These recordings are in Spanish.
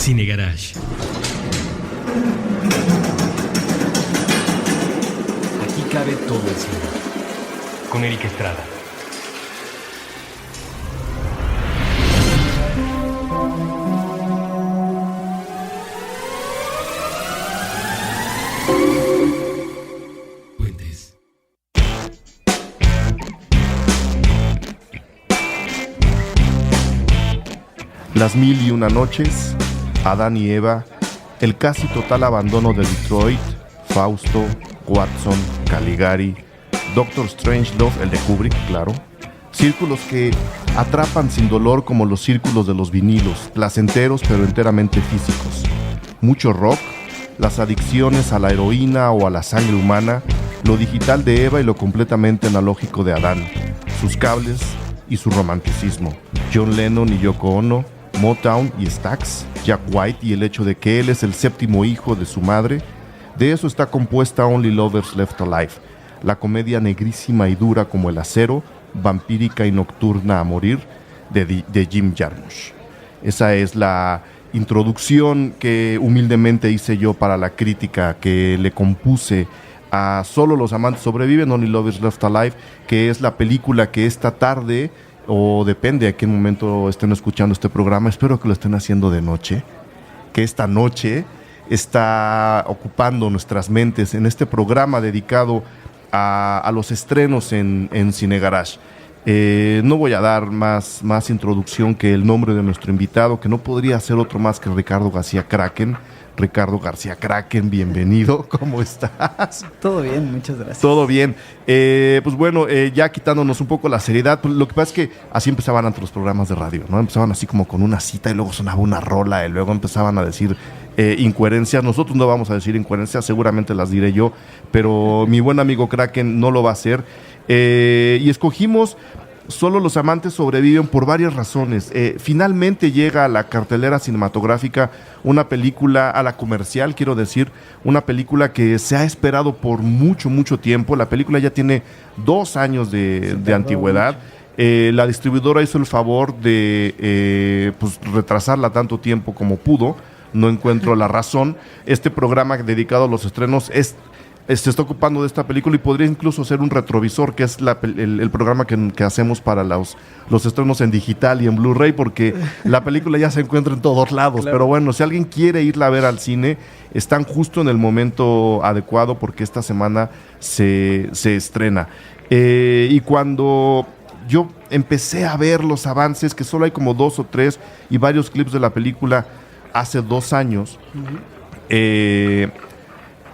Cine Garage. Aquí cabe todo el cine. Con Eric Estrada. Las mil y una noches, Adán y Eva, el casi total abandono de Detroit, Fausto, Watson, Caligari, Doctor Strangelove, el de Kubrick, claro. Círculos que atrapan sin dolor como los círculos de los vinilos, placenteros pero enteramente físicos. Mucho rock, las adicciones a la heroína o a la sangre humana, lo digital de Eva y lo completamente analógico de Adán, sus cables y su romanticismo. John Lennon y Yoko Ono, Motown y Stax, Jack White y el hecho de que él es el séptimo hijo de su madre. De eso está compuesta Only Lovers Left Alive, la comedia negrísima y dura como el acero, vampírica y nocturna a morir de Jim Jarmusch. Esa es la introducción que humildemente hice yo para la crítica que le compuse a Solo los amantes sobreviven, Only Lovers Left Alive, que es la película que esta tarde, o depende a qué momento estén escuchando este programa, espero que lo estén haciendo de noche, que esta noche está ocupando nuestras mentes en este programa dedicado a los estrenos en Cine Garage. No voy a dar más introducción que el nombre de nuestro invitado, que no podría ser otro más que Ricardo García Kraken. Ricardo García Kraken, bienvenido, ¿cómo estás? Todo bien, muchas gracias. Todo bien. Pues bueno, ya quitándonos un poco la seriedad, pues lo que pasa es que así empezaban antes los programas de radio, ¿no? Empezaban así como con una cita y luego sonaba una rola y luego empezaban a decir incoherencias. Nosotros no vamos a decir incoherencias, seguramente las diré yo, pero mi buen amigo Kraken no lo va a hacer. Y escogimos Solo los amantes sobreviven por varias razones. Finalmente llega a la cartelera cinematográfica una película, a la comercial, quiero decir, una película que se ha esperado por mucho tiempo. La película ya tiene 2 años de antigüedad. La distribuidora hizo el favor de pues retrasarla tanto tiempo como pudo. No encuentro la razón. Este programa dedicado a los estrenos se está ocupando de esta película y podría incluso ser un retrovisor, que es el programa que hacemos para los estrenos en digital y en Blu-ray, porque la película ya se encuentra en todos lados. Claro. Pero bueno, si alguien quiere irla a ver al cine, están justo en el momento adecuado porque esta semana se estrena. Y cuando yo empecé a ver los avances, que solo hay como 2 o 3 y varios clips de la película hace 2 años,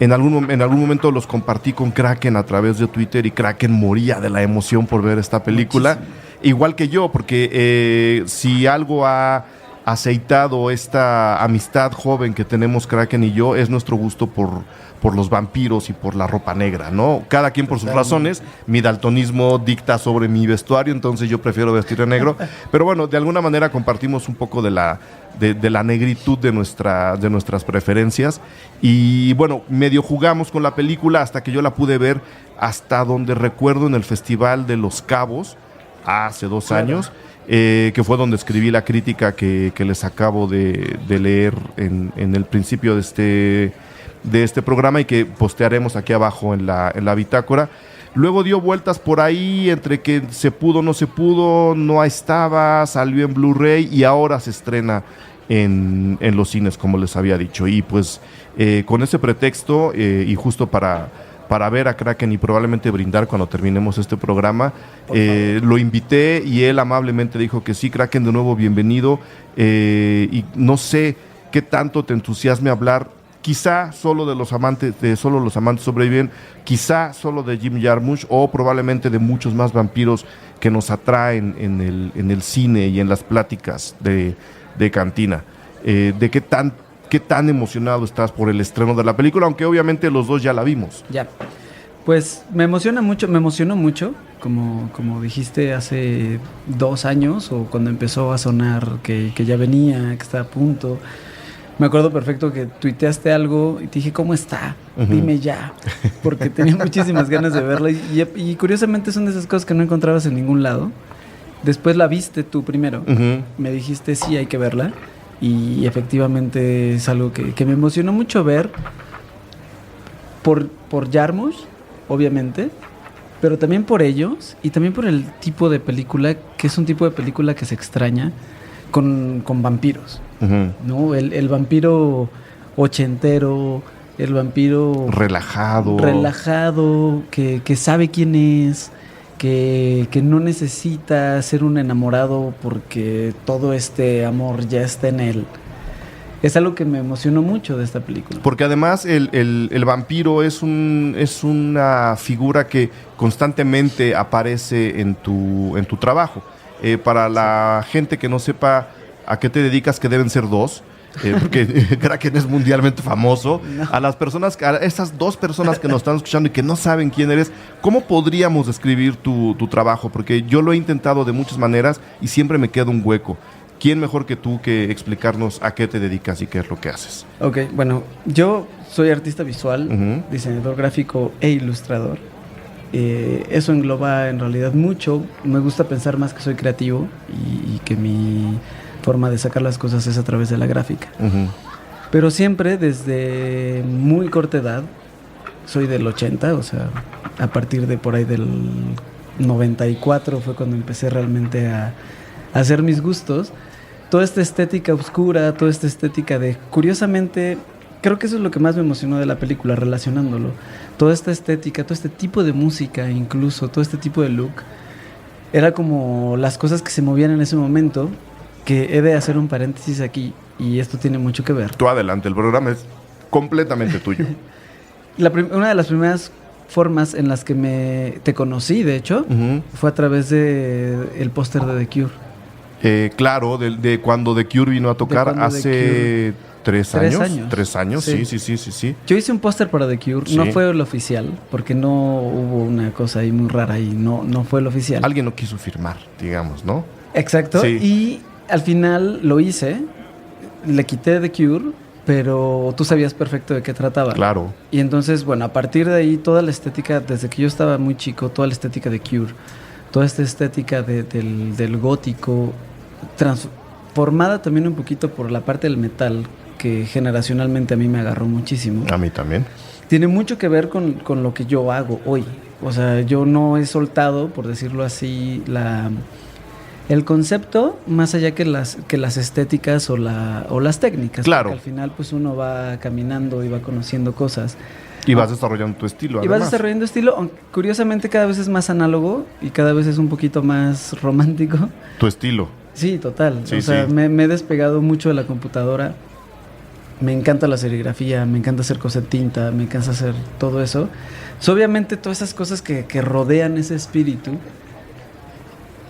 en algún momento los compartí con Kraken a través de Twitter y Kraken moría de la emoción por ver esta película. Muchísimo. Igual que yo, porque si algo ha aceitado esta amistad joven que tenemos Kraken y yo, es nuestro gusto por los vampiros y por la ropa negra, ¿no? Cada quien por sus razones. Mi daltonismo dicta sobre mi vestuario, entonces yo prefiero vestir de negro. Pero bueno, de alguna manera compartimos un poco de la negritud de nuestras preferencias. Y bueno, medio jugamos con la película hasta que yo la pude ver, hasta donde recuerdo, en el Festival de Los Cabos, hace 2 años. Que fue donde escribí la crítica que les acabo de leer en el principio de este programa y que postearemos aquí abajo en la bitácora. Luego dio vueltas por ahí entre que se pudo, no se pudo, no estaba, salió en Blu-ray y ahora se estrena en los cines, como les había dicho. Y pues con ese pretexto y justo para ver a Kraken y probablemente brindar cuando terminemos este programa, lo invité y él amablemente dijo que sí. Kraken, de nuevo bienvenido, y no sé qué tanto te entusiasme hablar, quizá solo de Solo los amantes sobreviven, quizá solo de Jim Jarmusch o probablemente de muchos más vampiros que nos atraen en el cine y en las pláticas de cantina. De qué tan emocionado estás por el estreno de la película, aunque obviamente los dos ya la vimos. Ya, pues me emocionó mucho, como dijiste, hace 2 años, o cuando empezó a sonar que ya venía, que está a punto. Me acuerdo perfecto que tuiteaste algo y te dije, ¿cómo está? Uh-huh. Dime ya, porque tenía muchísimas ganas de verla y curiosamente son de esas cosas que no encontrabas en ningún lado. Después la viste tú primero, uh-huh. Me dijiste, sí, hay que verla. y efectivamente es algo que me emocionó mucho ver por Jarmusch, obviamente, pero también por ellos y también por el tipo de película, que es un tipo de película que se extraña con vampiros, ¿no? El vampiro ochentero, el vampiro relajado, que sabe quién es, que no necesita ser un enamorado porque todo este amor ya está en él. Es algo que me emocionó mucho de esta película. Porque además el vampiro es una figura que constantemente aparece en tu trabajo. Para la gente que no sepa a qué te dedicas, que deben ser dos, porque Kraken es mundialmente famoso. No. A esas dos personas que nos están escuchando y que no saben quién eres, ¿cómo podríamos describir tu trabajo? Porque yo lo he intentado de muchas maneras y siempre me queda un hueco. ¿Quién mejor que tú que explicarnos a qué te dedicas y qué es lo que haces? Ok, bueno, yo soy artista visual, diseñador gráfico e ilustrador. Eso engloba en realidad mucho. Me gusta pensar más que soy creativo y que mi forma de sacar las cosas es a través de la gráfica. Pero siempre desde muy corta edad, soy del 80, o sea, a partir de por ahí del 94 fue cuando empecé realmente a hacer mis gustos. Toda esta estética oscura, toda esta estética de... Curiosamente, creo que eso es lo que más me emocionó de la película, relacionándolo. Toda esta estética, todo este tipo de música, incluso todo este tipo de look, era como las cosas que se movían en ese momento, que he de hacer un paréntesis aquí, y esto tiene mucho que ver. Tú adelante, el programa es completamente tuyo. Una de las primeras formas en las que te conocí, de hecho, fue a través del póster de The Cure. Claro, de cuando The Cure vino a tocar hace 3 años. 3 años, sí. Yo hice un póster para The Cure, sí. No fue el oficial, porque no hubo una cosa ahí muy rara y no fue el oficial. Alguien no quiso firmar, digamos, ¿no? Exacto, sí. Y al final lo hice, le quité The Cure, pero tú sabías perfecto de qué trataba. Claro. Y entonces, bueno, a partir de ahí, toda la estética, desde que yo estaba muy chico, toda la estética de Cure, toda esta estética del gótico, transformada también un poquito por la parte del metal, que generacionalmente a mí me agarró muchísimo. A mí también. Tiene mucho que ver con lo que yo hago hoy. O sea, yo no he soltado, por decirlo así, el concepto, más allá que las estéticas o las técnicas. Claro. Porque al final pues uno va caminando y va conociendo cosas. Y vas desarrollando tu estilo, además. Y vas desarrollando estilo, aunque curiosamente cada vez es más análogo y cada vez es un poquito más romántico. Tu estilo. Sí, total. Sí, o sea, sí. Me he despegado mucho de la computadora. Me encanta la serigrafía, me encanta hacer cosas de tinta, me encanta hacer todo eso. Obviamente todas esas cosas que rodean ese espíritu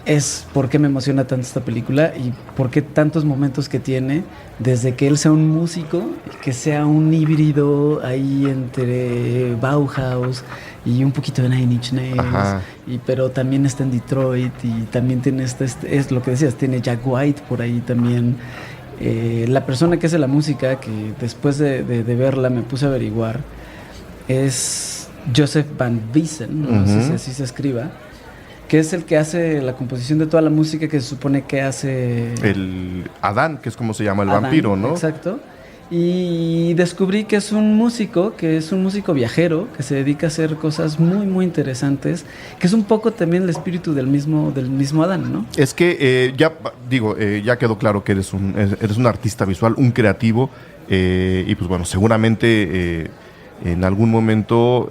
es por qué me emociona tanto esta película y por qué tantos momentos que tiene, desde que él sea un músico, que sea un híbrido ahí entre Bauhaus y un poquito de Nine Inch Nails, pero también está en Detroit y también tiene es lo que decías, tiene Jack White por ahí también. La persona que hace la música, que después de verla me puse a averiguar, es Joseph Van Biesen, no sé si así se escriba, que es el que hace la composición de toda la música que se supone que hace... El Adán, que es como se llama el vampiro, ¿no? Exacto. Y descubrí que es un músico viajero, que se dedica a hacer cosas muy, muy interesantes, que es un poco también el espíritu del mismo Adán, ¿no? Es que ya quedó claro que eres un artista visual, un creativo, y pues bueno, seguramente en algún momento...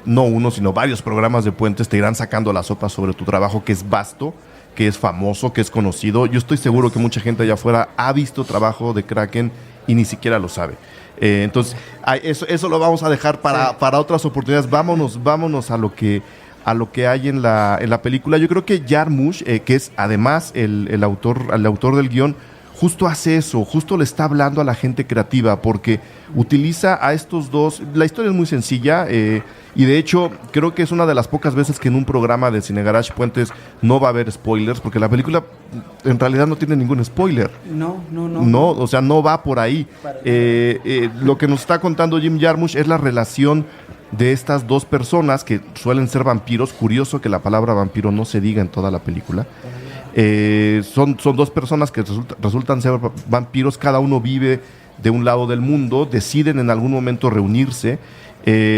no uno, sino varios programas de Puentes te irán sacando la sopa sobre tu trabajo, que es vasto, que es famoso, que es conocido. Yo estoy seguro que mucha gente allá afuera ha visto trabajo de Kraken y ni siquiera lo sabe. Entonces, eso lo vamos a dejar para otras oportunidades. Vámonos a lo que hay en la película. Yo creo que Jarmusch, que es además el autor del guión, justo hace eso, justo le está hablando a la gente creativa, porque utiliza a estos dos. La historia es muy sencilla, y de hecho creo que es una de las pocas veces que en un programa de Cine Garage Puentes no va a haber spoilers, porque la película en realidad no tiene ningún spoiler. No, o sea, no va por ahí. Lo que nos está contando Jim Jarmusch es la relación de estas dos personas que suelen ser vampiros. Curioso que la palabra vampiro no se diga en toda la película. Son dos personas que resultan ser vampiros, cada uno vive de un lado del mundo, deciden en algún momento reunirse,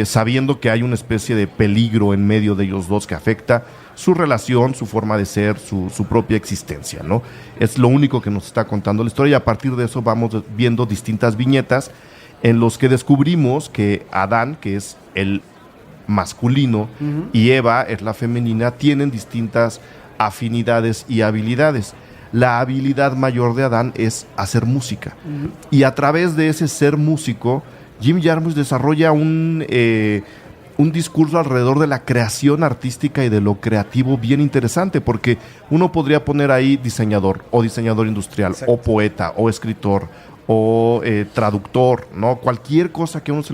sabiendo que hay una especie de peligro en medio de ellos dos que afecta su relación, su forma de ser, su propia existencia, ¿no? Es lo único que nos está contando la historia, y a partir de eso vamos viendo distintas viñetas en los que descubrimos que Adán, que es el masculino, y Eva es la femenina, tienen distintas afinidades y habilidades. La habilidad mayor de Adán es hacer música. Y a través de ese ser músico, Jim Jarmusch desarrolla un discurso alrededor de la creación artística y de lo creativo bien interesante, porque uno podría poner ahí diseñador, o diseñador industrial, exacto, o poeta, o escritor, o traductor, ¿no? Cualquier cosa que a uno se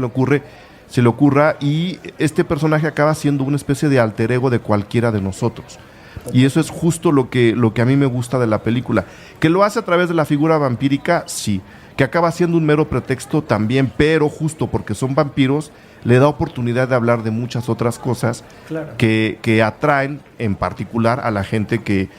le ocurra, y este personaje acaba siendo una especie de alter ego de cualquiera de nosotros. Y eso es justo lo que a mí me gusta de la película. ¿Que lo hace a través de la figura vampírica? Sí. ¿Que acaba siendo un mero pretexto? También, pero justo porque son vampiros, le da oportunidad de hablar de muchas otras cosas, claro, que atraen en particular a la gente que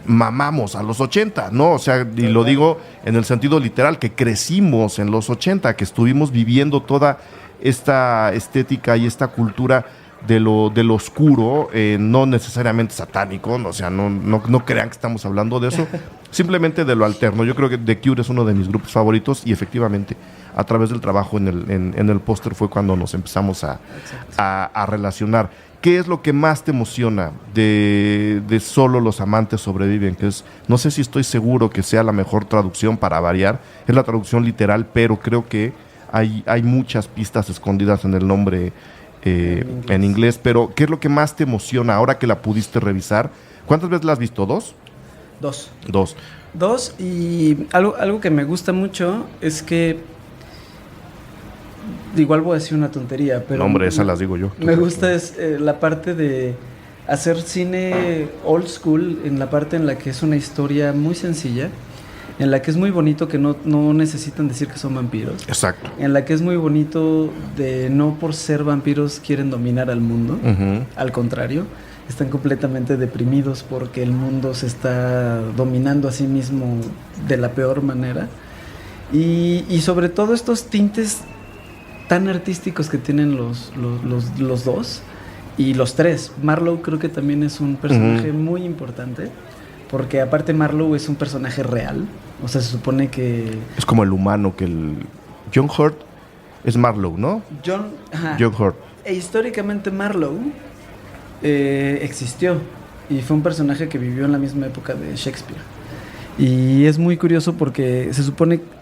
mamamos a los 80, ¿no? O sea, y lo digo en el sentido literal, que crecimos en los 80, que estuvimos viviendo toda esta estética y esta cultura de lo oscuro, no necesariamente satánico, o sea, no crean que estamos hablando de eso, simplemente de lo alterno. Yo creo que The Cure es uno de mis grupos favoritos, y efectivamente a través del trabajo en el póster fue cuando nos empezamos a relacionar. ¿Qué es lo que más te emociona de Solo los amantes sobreviven? Que es, no sé si estoy seguro que sea la mejor traducción para variar, es la traducción literal, pero creo que hay muchas pistas escondidas en el nombre en inglés. Pero ¿qué es lo que más te emociona ahora que la pudiste revisar? ¿Cuántas veces la has visto? ¿Dos? Dos, y algo que me gusta mucho es que, igual voy a decir una tontería, pero... No, hombre, esas las digo yo. Me gusta es la parte de hacer cine old school, en la parte en la que es una historia muy sencilla, en la que es muy bonito que no necesitan decir que son vampiros. Exacto. En la que es muy bonito de no por ser vampiros quieren dominar al mundo. Al contrario, están completamente deprimidos porque el mundo se está dominando a sí mismo de la peor manera. Y sobre todo estos tintes tan artísticos que tienen los dos y los tres. Marlowe creo que también es un personaje muy importante, porque aparte Marlowe es un personaje real. O sea, se supone que... Es como el humano, que el... John Hurt es Marlowe, ¿no? John Hurt. E históricamente Marlowe existió y fue un personaje que vivió en la misma época de Shakespeare. Y es muy curioso porque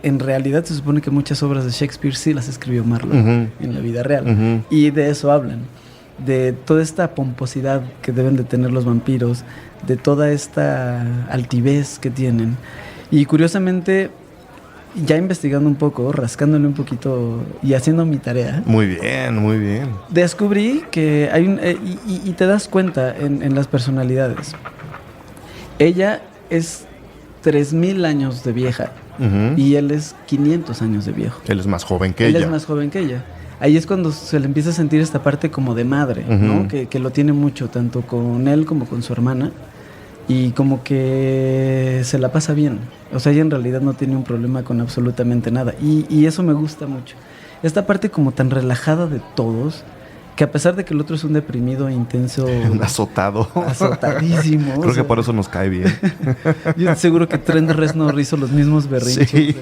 en realidad se supone que muchas obras de Shakespeare sí las escribió Marlowe en la vida real. Y de eso hablan, de toda esta pomposidad que deben de tener los vampiros, de toda esta altivez que tienen. Y curiosamente, ya investigando un poco, rascándole un poquito y haciendo mi tarea. Muy bien. Descubrí que hay y te das cuenta en las personalidades. Ella es 3000 años de vieja y él es 500 años de viejo. Él es más joven que ella. Ahí es cuando se le empieza a sentir esta parte como de madre, ¿no? Que lo tiene mucho, tanto con él como con su hermana. Y como que se la pasa bien. O sea, ella en realidad no tiene un problema con absolutamente nada. Y eso me gusta mucho. Esta parte como tan relajada de todos, que a pesar de que el otro es un deprimido intenso... Un azotado. Azotadísimo. Creo que por eso nos cae bien. Yo seguro que Trent Reznor hizo los mismos berrinches. Sí.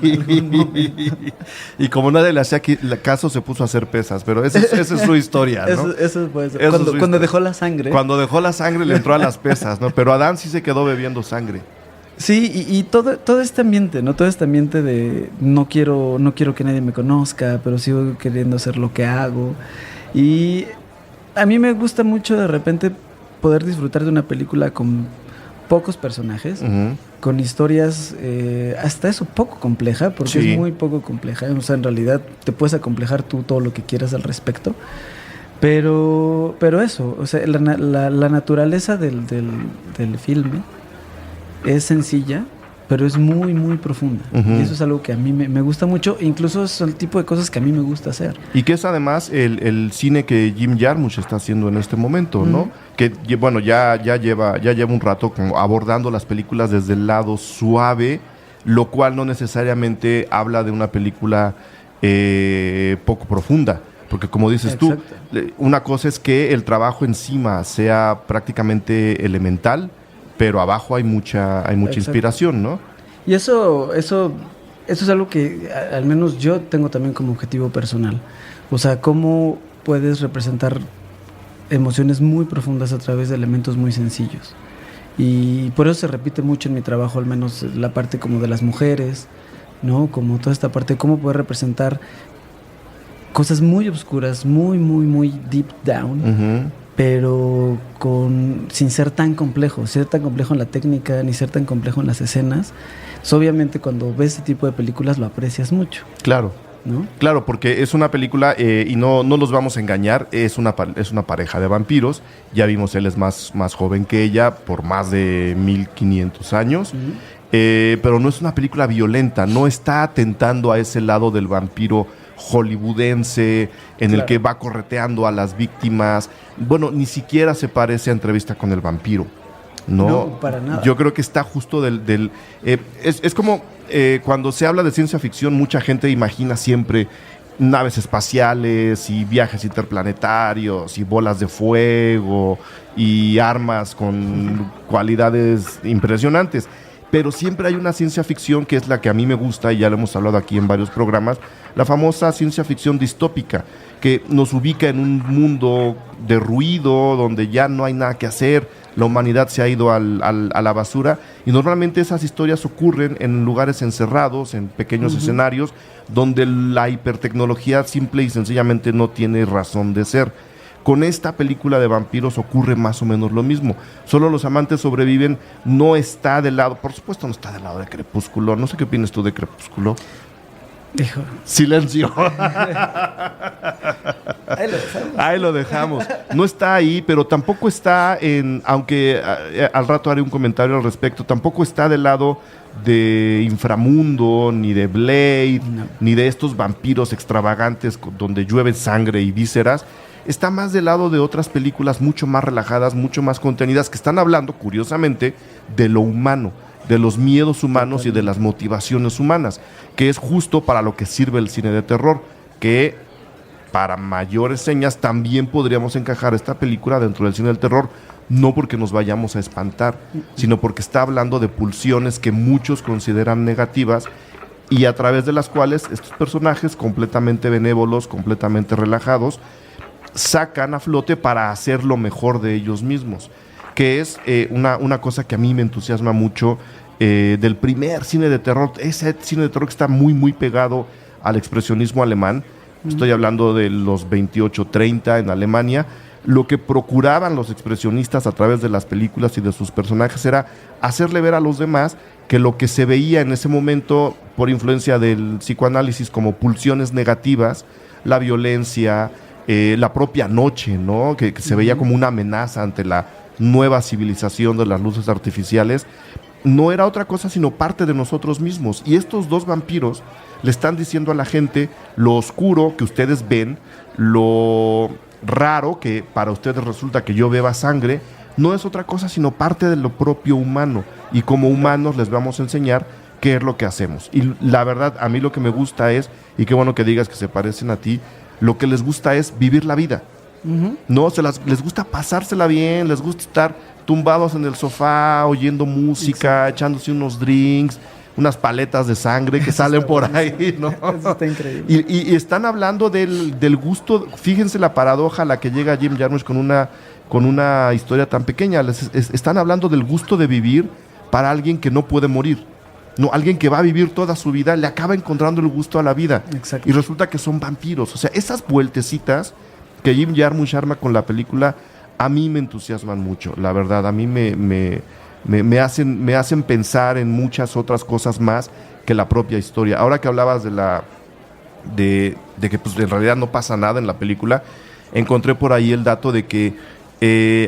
Y como nadie le hacía caso, se puso a hacer pesas. Pero esa es su historia, ¿no? Eso puede ser. Cuando dejó la sangre. Cuando dejó la sangre le entró a las pesas, ¿no? Pero Adán sí se quedó bebiendo sangre. Sí, y todo este ambiente, ¿no? Todo este ambiente de no quiero que nadie me conozca, pero sigo queriendo hacer lo que hago. Y a mí me gusta mucho de repente poder disfrutar de una película con pocos personajes, con historias hasta eso poco compleja, porque es muy poco compleja. O sea, en realidad te puedes acomplejar tú todo lo que quieras al respecto. Pero eso, o sea, la naturaleza del filme es sencilla, pero es muy, muy profunda. Uh-huh. Y eso es algo que a mí me gusta mucho. Incluso es el tipo de cosas que a mí me gusta hacer. Y que es además el cine que Jim Jarmusch está haciendo en este momento, ¿no? Uh-huh. Que, bueno, ya lleva un rato como abordando las películas desde el lado suave, lo cual no necesariamente habla de una película poco profunda. Porque como dices Exacto. tú, una cosa es que el trabajo encima sea prácticamente elemental, pero abajo hay mucha Exacto. inspiración, ¿no? Y eso es algo que al menos yo tengo también como objetivo personal. O sea, cómo puedes representar emociones muy profundas a través de elementos muy sencillos. Y por eso se repite mucho en mi trabajo, al menos la parte como de las mujeres, ¿no? Como toda esta parte de cómo poder representar cosas muy oscuras, muy, muy, muy deep down, Uh-huh. pero sin ser tan complejo en la técnica, ni ser tan complejo en las escenas. Pues obviamente cuando ves este tipo de películas lo aprecias mucho, Claro. ¿no? Claro, porque es una película, y no los vamos a engañar, es una pareja de vampiros. Ya vimos, él es más joven que ella por más de 1500 años. Uh-huh. Pero no es una película violenta, no está atentando a ese lado del vampiro hollywoodense en el Claro. que va correteando a las víctimas. Bueno, ni siquiera se parece a Entrevista con el vampiro. No, para nada. Yo creo que está justo es como cuando se habla de ciencia ficción, mucha gente imagina siempre naves espaciales y viajes interplanetarios y bolas de fuego y armas con cualidades impresionantes. Pero siempre hay una ciencia ficción que es la que a mí me gusta, y ya lo hemos hablado aquí en varios programas, la famosa ciencia ficción distópica, que nos ubica en un mundo de ruido, donde ya no hay nada que hacer, la humanidad se ha ido a la basura, y normalmente esas historias ocurren en lugares encerrados, en pequeños escenarios, donde la hipertecnología simple y sencillamente no tiene razón de ser. Con esta película de vampiros ocurre más o menos lo mismo. Solo los amantes sobreviven, no está del lado, por supuesto no está del lado de Crepúsculo. No sé qué opinas tú de Crepúsculo. Hijo. Silencio. Ahí lo dejamos. No está ahí, pero tampoco está aunque al rato haré un comentario al respecto, tampoco está del lado de Inframundo, ni de Blade, No. ni de estos vampiros extravagantes donde llueve sangre y vísceras. Está más del lado de otras películas mucho más relajadas, mucho más contenidas, que están hablando, curiosamente, de lo humano, de los miedos humanos y de las motivaciones humanas, que es justo para lo que sirve el cine de terror, que para mayores señas también podríamos encajar esta película dentro del cine del terror, no porque nos vayamos a espantar, sino porque está hablando de pulsiones que muchos consideran negativas y a través de las cuales estos personajes completamente benévolos, completamente relajados, sacan a flote para hacer lo mejor de ellos mismos, que es una cosa que a mí me entusiasma mucho del primer cine de terror, ese cine de terror que está muy muy pegado al expresionismo alemán. Estoy hablando de los 28-30 en Alemania. Lo que procuraban los expresionistas a través de las películas y de sus personajes era hacerle ver a los demás que lo que se veía en ese momento por influencia del psicoanálisis como pulsiones negativas, la violencia, la propia noche, ¿no? Que se veía como una amenaza ante la nueva civilización de las luces artificiales, no era otra cosa sino parte de nosotros mismos. Y estos dos vampiros le están diciendo a la gente lo oscuro que ustedes ven, lo raro que para ustedes resulta que yo beba sangre, no es otra cosa sino parte de lo propio humano. Y como humanos les vamos a enseñar qué es lo que hacemos. Y la verdad, a mí lo que me gusta es, y qué bueno que digas que se parecen a ti, lo que les gusta es vivir la vida. Uh-huh. No, les gusta pasársela bien, les gusta estar tumbados en el sofá, oyendo música, echándose unos drinks, unas paletas de sangre que salen por ahí, ¿no? Eso está increíble. Y están hablando del gusto, fíjense la paradoja a la que llega Jim Jarmusch con una historia tan pequeña. Están hablando del gusto de vivir para alguien que no puede morir. No, alguien que va a vivir toda su vida le acaba encontrando el gusto a la vida. Exacto. Y resulta que son vampiros. O sea, esas vueltecitas que Jim Jarmusch arma con la película a mí me entusiasman mucho, la verdad. A mí me hacen pensar en muchas otras cosas más que la propia historia. Ahora que hablabas de que pues en realidad no pasa nada en la película, encontré por ahí el dato de que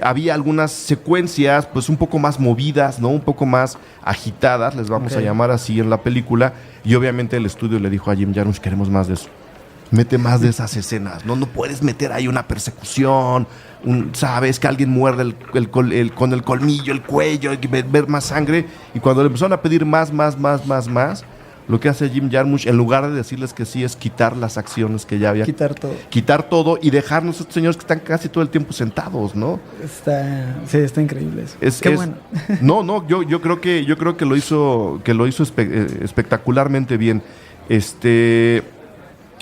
Había algunas secuencias pues un poco más movidas, ¿no? Un poco más agitadas, les vamos a llamar así en la película. Y obviamente el estudio le dijo a Jim Jarmusch, queremos más de eso. Mete más de esas escenas. No puedes meter ahí una persecución, sabes, que alguien muerde con el colmillo, el cuello, ver más sangre. Y cuando le empezaron a pedir más, lo que hace Jim Jarmusch, en lugar de decirles que sí, es quitar las acciones que ya había. Quitar todo y dejarnos a estos señores que están casi todo el tiempo sentados, ¿no? Está increíble eso. Qué bueno. Yo creo que lo hizo espectacularmente bien.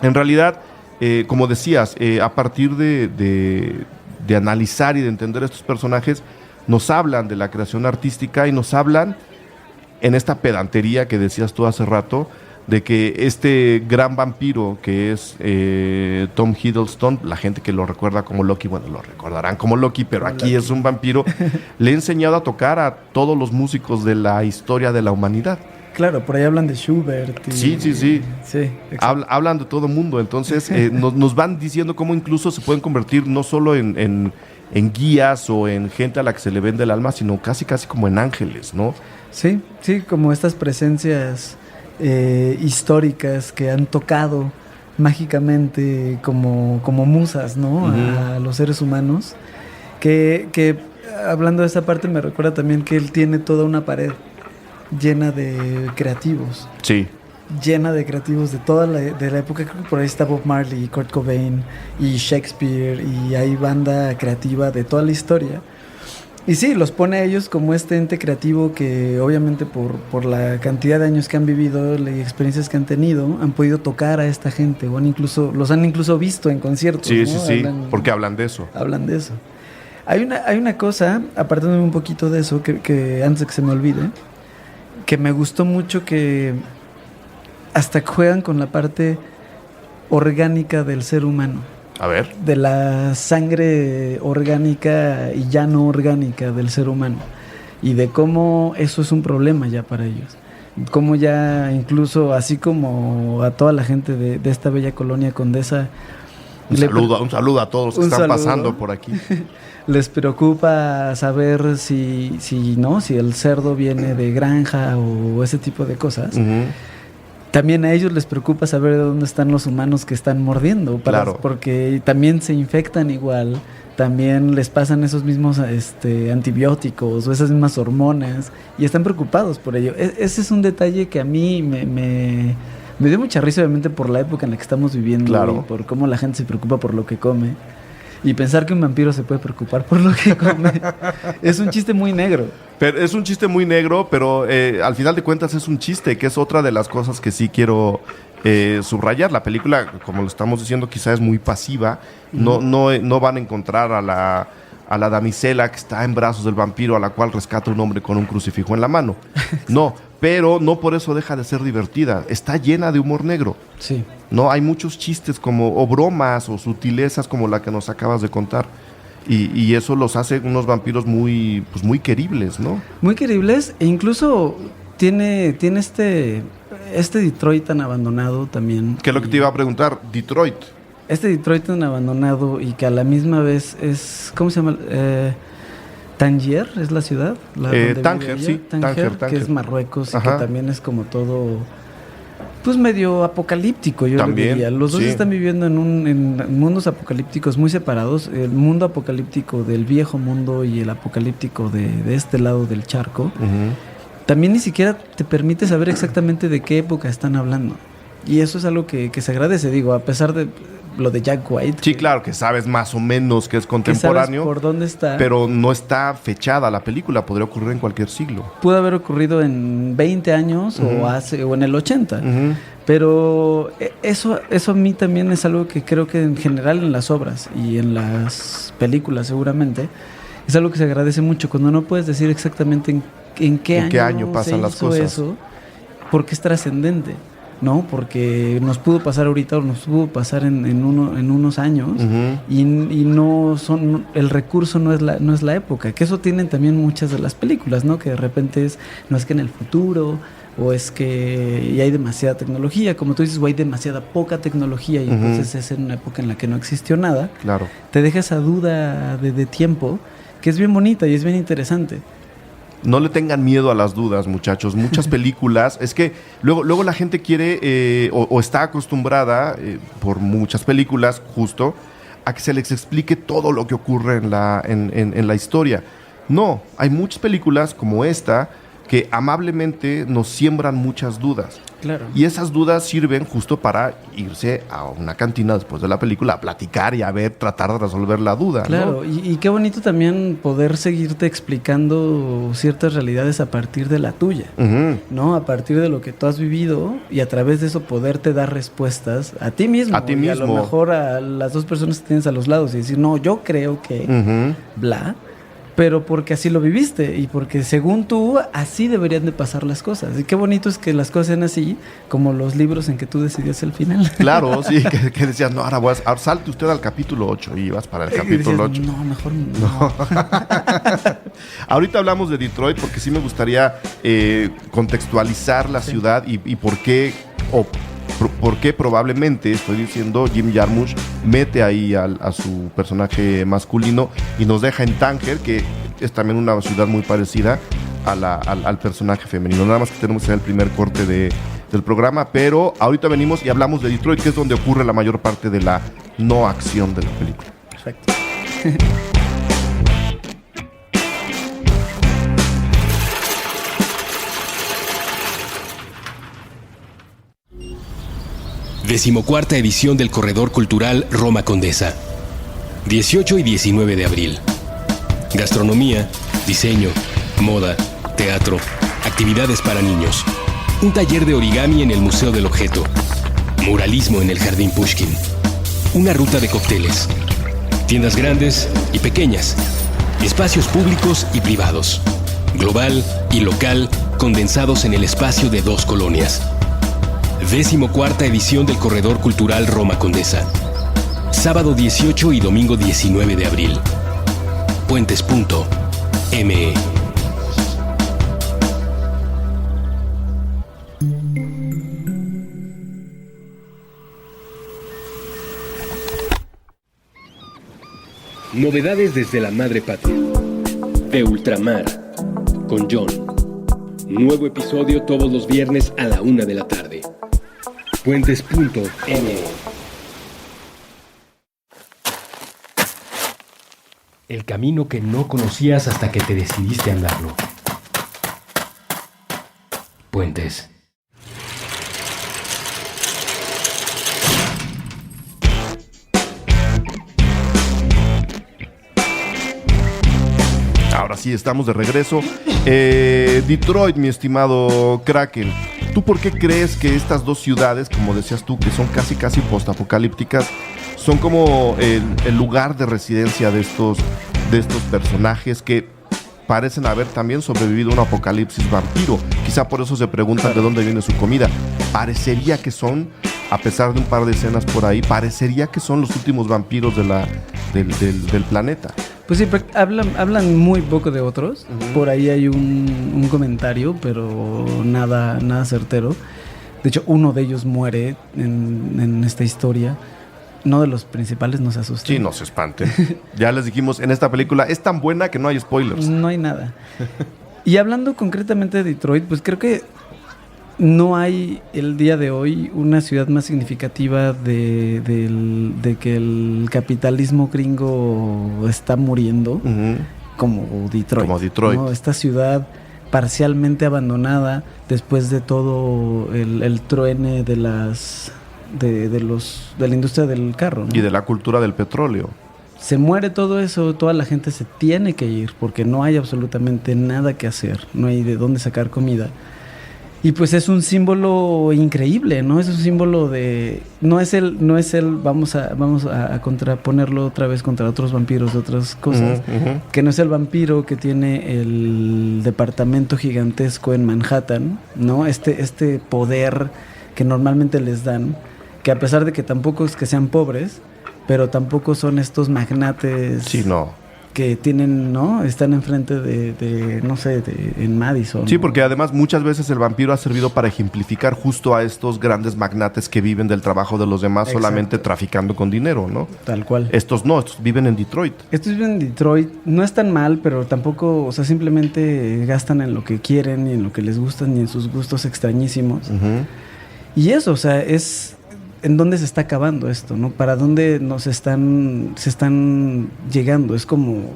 En realidad, como decías, a partir de analizar y de entender estos personajes, nos hablan de la creación artística y nos hablan en esta pedantería que decías tú hace rato, de que este gran vampiro que es Tom Hiddleston, la gente que lo recuerda como Loki, bueno, lo recordarán como Loki, pero aquí Loki es un vampiro, le ha enseñado a tocar a todos los músicos de la historia de la humanidad. Claro, por ahí hablan de Schubert. Sí, hablan de todo mundo. Entonces nos van diciendo cómo incluso se pueden convertir no solo en guías o en gente a la que se le vende el alma, sino casi como en ángeles, ¿no? Sí, como estas presencias históricas que han tocado mágicamente como musas, ¿no? A los seres humanos. Que hablando de esa parte me recuerda también que él tiene toda una pared llena de creativos. Sí. Llena de creativos de toda la época. Creo que por ahí está Bob Marley, Kurt Cobain y Shakespeare, y hay banda creativa de toda la historia. Y sí, los pone a ellos como este ente creativo que obviamente por la cantidad de años que han vivido y experiencias que han tenido, han podido tocar a esta gente, o los han incluso visto en conciertos. Sí, ¿no? sí, porque hablan de eso. Hay una cosa, apartándome un poquito de eso, que antes de que se me olvide, que me gustó mucho, que hasta juegan con la parte orgánica del ser humano. A ver. De la sangre orgánica y ya no orgánica del ser humano. Y de cómo eso es un problema ya para ellos. Cómo ya incluso, así como a toda la gente de esta bella colonia Condesa... Un saludo a todos los que están pasando por aquí. Les preocupa saber si el cerdo viene de granja o ese tipo de cosas. Uh-huh. También a ellos les preocupa saber de dónde están los humanos que están mordiendo. Claro. Porque también se infectan igual, también les pasan esos mismos antibióticos o esas mismas hormonas y están preocupados por ello. Ese es un detalle que a mí me dio mucha risa, obviamente, por la época en la que estamos viviendo. Claro. Y por cómo la gente se preocupa por lo que come. Y pensar que un vampiro se puede preocupar por lo que come es un chiste muy negro. Es un chiste muy negro, pero al final de cuentas es un chiste, que es otra de las cosas que sí quiero subrayar. La película, como lo estamos diciendo, quizá es muy pasiva. No van a encontrar a la damisela que está en brazos del vampiro, a la cual rescata un hombre con un crucifijo en la mano. No, pero no por eso deja de ser divertida. Está llena de humor negro. Sí. No, hay muchos chistes o bromas o sutilezas como la que nos acabas de contar. Y eso los hace unos vampiros muy queribles, ¿no? Muy queribles, e incluso tiene este Detroit tan abandonado también. ¿Qué es lo que te iba a preguntar? Detroit. Este Detroit tan abandonado y que a la misma vez es... ¿Cómo se llama? Tangier es la ciudad. Tánger, sí. Tánger, que es Marruecos. Ajá. Y que también es como todo... Pues medio apocalíptico, yo también, le diría. Los dos están viviendo en mundos apocalípticos muy separados. El mundo apocalíptico del viejo mundo y el apocalíptico de este lado del charco. Uh-huh. También ni siquiera te permite saber exactamente de qué época están hablando. Y eso es algo que se agradece, digo, a pesar de lo de Jack White. Sí, claro, que sabes más o menos que es contemporáneo. Que sabes por dónde está. Pero no está fechada la película, podría ocurrir en cualquier siglo. Pudo haber ocurrido en 20 años uh-huh. o en el 80. Uh-huh. Pero eso a mí también es algo que creo que en general en las obras y en las películas seguramente es algo que se agradece mucho, cuando no puedes decir exactamente en qué año pasan las cosas. Eso, porque es trascendente. ¿No? Porque nos pudo pasar ahorita o nos pudo pasar en unos años uh-huh. y no son, el recurso no es la época, que eso tienen también muchas de las películas, ¿no? Que de repente no es que en el futuro o es que ya hay demasiada tecnología, como tú dices, o hay demasiada poca tecnología y entonces es en una época en la que no existió nada. Claro. Te deja esa duda de tiempo que es bien bonita y es bien interesante. No le tengan miedo a las dudas, muchachos. Muchas películas, es que luego la gente quiere o está acostumbrada por muchas películas justo a que se les explique todo lo que ocurre en la historia. No, hay muchas películas como esta que amablemente nos siembran muchas dudas. Claro. Y esas dudas sirven justo para irse a una cantina después de la película a platicar y a ver, tratar de resolver la duda. Claro, ¿no? y qué bonito también poder seguirte explicando ciertas realidades a partir de la tuya, ¿no? A partir de lo que tú has vivido y a través de eso poderte dar respuestas a ti mismo. A ti y a lo mismo. mejor a las dos personas que tienes a los lados y decir, no, yo creo que bla, pero porque así lo viviste y porque según tú así deberían de pasar las cosas. Y qué bonito es que las cosas sean así, como los libros en que tú decidías el final. Claro, sí, que decías, no, ahora salte usted al capítulo 8 y ibas para el capítulo 8. No, mejor no. Ahorita hablamos de Detroit porque sí me gustaría contextualizar la ciudad y por qué, por qué probablemente, estoy diciendo, Jim Jarmusch mete ahí a su personaje masculino y nos deja en Tánger, que es también una ciudad muy parecida al personaje femenino. Nada más que tenemos en el primer corte del programa, pero ahorita venimos y hablamos de Detroit, que es donde ocurre la mayor parte de la no acción de la película. Perfecto. Decimocuarta edición del Corredor Cultural Roma Condesa. 18 y 19 de abril. Gastronomía, diseño, moda, teatro, actividades para niños. Un taller de origami en el Museo del Objeto. Muralismo en el Jardín Pushkin. Una ruta de cócteles. Tiendas grandes y pequeñas. Espacios públicos y privados. Global y local condensados en el espacio de 2 colonias. 14ª edición del Corredor Cultural Roma Condesa. Sábado 18 y domingo 19 de abril. Puentes.me. Novedades desde la madre patria. De Ultramar. Con John. Nuevo episodio todos los viernes a la 1 de la tarde. Puentes.me. El camino que no conocías hasta que te decidiste a andarlo. Puentes. Ahora sí, estamos de regreso. Detroit, mi estimado Kraken. ¿Tú por qué crees que estas dos ciudades, como decías tú, que son casi postapocalípticas, son como el lugar de residencia de estos personajes que parecen haber también sobrevivido a un apocalipsis vampiro? Quizá por eso se preguntan de dónde viene su comida. Parecería que son, a pesar de un par de escenas por ahí, parecería que son los últimos vampiros del planeta. Pues sí, hablan muy poco de otros. Por ahí hay un comentario, pero nada certero. De hecho, uno de ellos muere en esta historia. No de los principales, no se asusten. Sí, no se espanten. Ya les dijimos, en esta película es tan buena que no hay spoilers. No hay nada. Y hablando concretamente de Detroit, pues creo que no hay el día de hoy una ciudad más significativa de que el capitalismo gringo está muriendo como Detroit. Como Detroit. ¿No? Esta ciudad parcialmente abandonada después de todo el truene de la industria del carro, ¿no? Y de la cultura del petróleo. Se muere todo eso, toda la gente se tiene que ir porque no hay absolutamente nada que hacer, no hay de dónde sacar comida. Y pues es un símbolo increíble, ¿no? Es un símbolo de... No es el vamos a contraponerlo otra vez contra otros vampiros de otras cosas, que no es el vampiro que tiene el departamento gigantesco en Manhattan, ¿no? Este poder que normalmente les dan, que a pesar de que tampoco es que sean pobres, pero tampoco son estos magnates... Sí, no. que tienen, ¿no? Están enfrente no sé, en Madison. Sí, porque además muchas veces el vampiro ha servido para ejemplificar justo a estos grandes magnates que viven del trabajo de los demás. Exacto. Solamente traficando con dinero, ¿no? Tal cual. Estos no, estos viven en Detroit. Estos viven en Detroit, no están mal, pero tampoco, o sea, simplemente gastan en lo que quieren y en lo que les gustan y en sus gustos extrañísimos. Ujú. Y eso, o sea, es en dónde se está acabando esto, ¿no? Para dónde se están llegando. Es como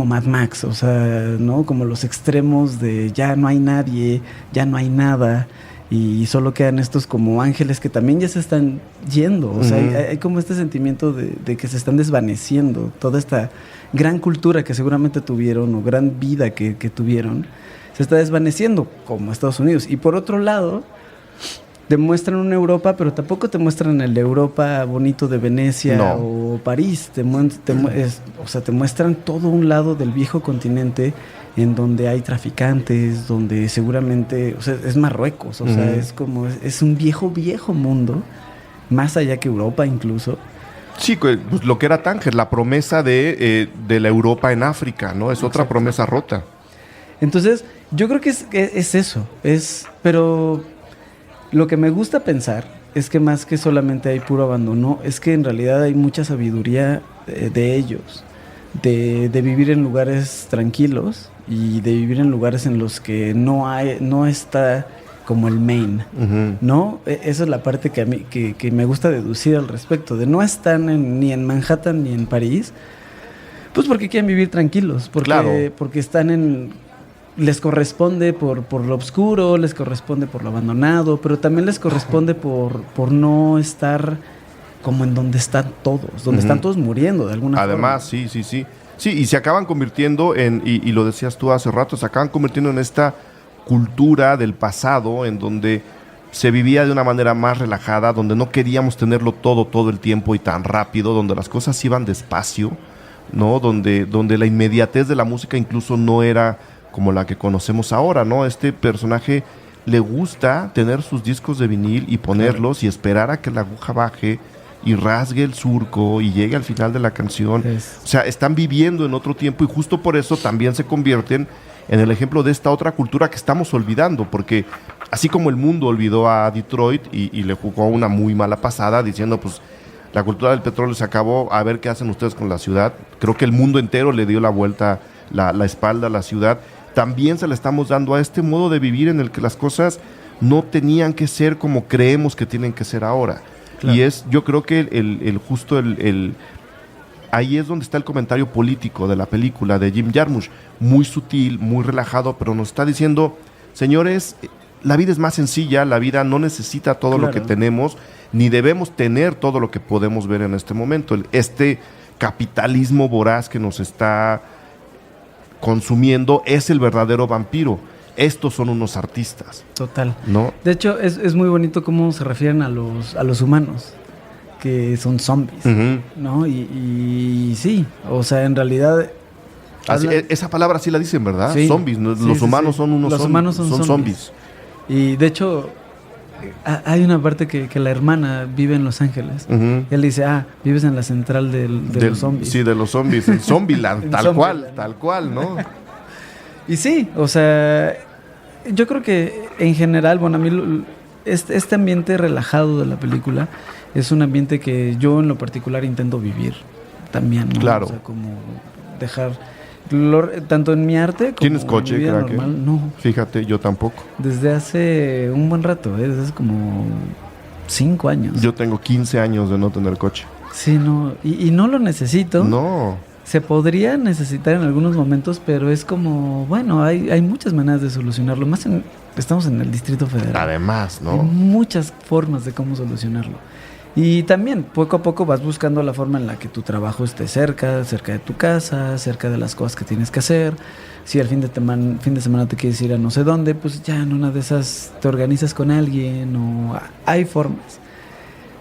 Mad Max, o sea, ¿no? Como los extremos de ya no hay nadie, ya no hay nada, y solo quedan estos como ángeles que también ya se están yendo. O sea, hay como este sentimiento de que se están desvaneciendo. Toda esta gran cultura que seguramente tuvieron, o gran vida que tuvieron, se está desvaneciendo, como Estados Unidos. Y por otro lado, te muestran una Europa, pero tampoco te muestran el Europa bonito de Venecia o París. Te muestran todo un lado del viejo continente en donde hay traficantes, donde seguramente, o sea, es Marruecos, o sea, es como, es un viejo mundo, más allá que Europa incluso. Sí, pues lo que era Tánger, la promesa de la Europa en África, ¿no? Es otra promesa rota. Entonces, yo creo que es eso, pero lo que me gusta pensar es que más que solamente hay puro abandono, es que en realidad hay mucha sabiduría de ellos, de vivir en lugares tranquilos y de vivir en lugares en los que no está como el main, ¿no? Esa es la parte que a mí que me gusta deducir al respecto, de no están ni en Manhattan ni en París, pues porque quieren vivir tranquilos, porque están les corresponde por lo oscuro, les corresponde por lo abandonado, pero también les corresponde por no estar como en donde están todos, donde están todos muriendo de alguna forma. Además, sí. Sí, y se acaban convirtiendo y lo decías tú hace rato, se acaban convirtiendo en esta cultura del pasado en donde se vivía de una manera más relajada, donde no queríamos tenerlo todo el tiempo y tan rápido, donde las cosas iban despacio, ¿no? Donde la inmediatez de la música incluso no era como la que conocemos ahora, ¿no? Este personaje le gusta tener sus discos de vinil y ponerlos y esperar a que la aguja baje y rasgue el surco y llegue al final de la canción. O sea, están viviendo en otro tiempo y justo por eso también se convierten en el ejemplo de esta otra cultura que estamos olvidando, porque así como el mundo olvidó a Detroit y le jugó una muy mala pasada diciendo, pues, la cultura del petróleo se acabó, a ver qué hacen ustedes con la ciudad. Creo que el mundo entero le dio la vuelta, la espalda a la ciudad. También se le estamos dando a este modo de vivir en el que las cosas no tenían que ser como creemos que tienen que ser ahora. Claro. Y yo creo que ahí es donde está el comentario político de la película de Jim Jarmusch, muy sutil, muy relajado, pero nos está diciendo, señores, la vida es más sencilla, la vida no necesita todo lo que tenemos, ni debemos tener todo lo que podemos ver en este momento. Este capitalismo voraz que nos está consumiendo es el verdadero vampiro. Estos son unos artistas. Total. ¿No? De hecho, es muy bonito cómo se refieren a los humanos, que son zombies, ¿no? Y sí, o sea, en realidad... Esa palabra sí la dicen, ¿verdad? Sí. Zombies. Los humanos son unos Los humanos son zombies. Y de hecho, hay una parte que la hermana vive en Los Ángeles. Y él dice, vives en la central de los zombies. Sí, de los zombies, en Zombieland, tal cual, ¿no? Y sí, o sea, yo creo que en general, bueno, a mí este ambiente relajado de la película es un ambiente que yo en lo particular intento vivir también, ¿no? Claro. O sea, como dejar, tanto en mi arte como ¿Tienes coche, en mi vida Krake? normal, no. Fíjate, yo tampoco. Desde hace un buen rato, desde hace como 5 años. Yo tengo 15 años de no tener coche. Sí, no, y no lo necesito. No. Se podría necesitar en algunos momentos, pero es como, bueno, hay muchas maneras de solucionarlo. Estamos en el Distrito Federal. Además, ¿no? Hay muchas formas de cómo solucionarlo. Y también, poco a poco vas buscando la forma en la que tu trabajo esté cerca de tu casa, cerca de las cosas que tienes que hacer. Si al fin de semana te quieres ir a no sé dónde, pues ya en una de esas te organizas con alguien o hay formas.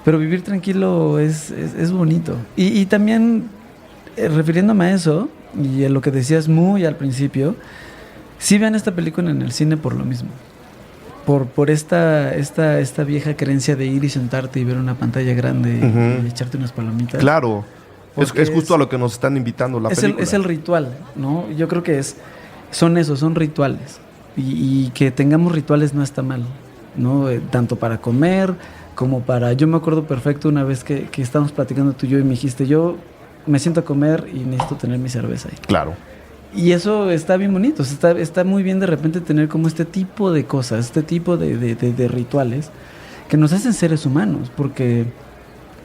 Pero vivir tranquilo es bonito. Y también... refiriéndome a eso y a lo que decías muy al principio, sí vean esta película en el cine por lo mismo, por esta vieja creencia de ir y sentarte y ver una pantalla grande y echarte unas palomitas. Claro, Es justo a lo que nos están invitando la película. Es el ritual, ¿no? Yo creo que son rituales. Y que tengamos rituales no está mal, ¿no? Tanto para comer como para... Yo me acuerdo perfecto una vez que estábamos platicando tú y yo y me dijiste, yo me siento a comer y necesito tener mi cerveza ahí. Claro. Y eso está bien bonito, está muy bien de repente tener como este tipo de cosas, este tipo de rituales que nos hacen seres humanos, porque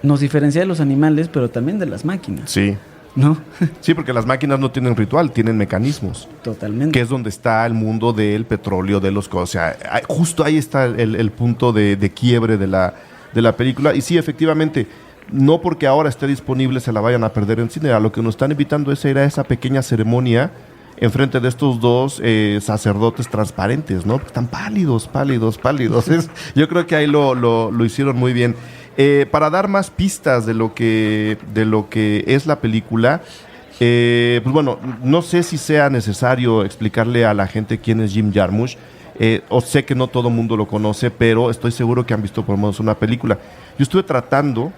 nos diferencia de los animales, pero también de las máquinas. Sí. ¿No? Sí, porque las máquinas no tienen ritual, tienen mecanismos. Totalmente. Que es donde está el mundo del petróleo, de los cosas. O sea, justo ahí está el punto de quiebre de la película. Y sí, efectivamente, no porque ahora esté disponible se la vayan a perder en cine. A lo que nos están invitando es a ir a esa pequeña ceremonia enfrente de estos dos sacerdotes transparentes, ¿no? Están pálidos. Yo creo que ahí lo hicieron muy bien. Para dar más pistas de lo que es la película, pues bueno, no sé si sea necesario explicarle a la gente quién es Jim Jarmusch. O sé que no todo el mundo lo conoce, pero estoy seguro que han visto por lo menos una película. Yo estuve tratando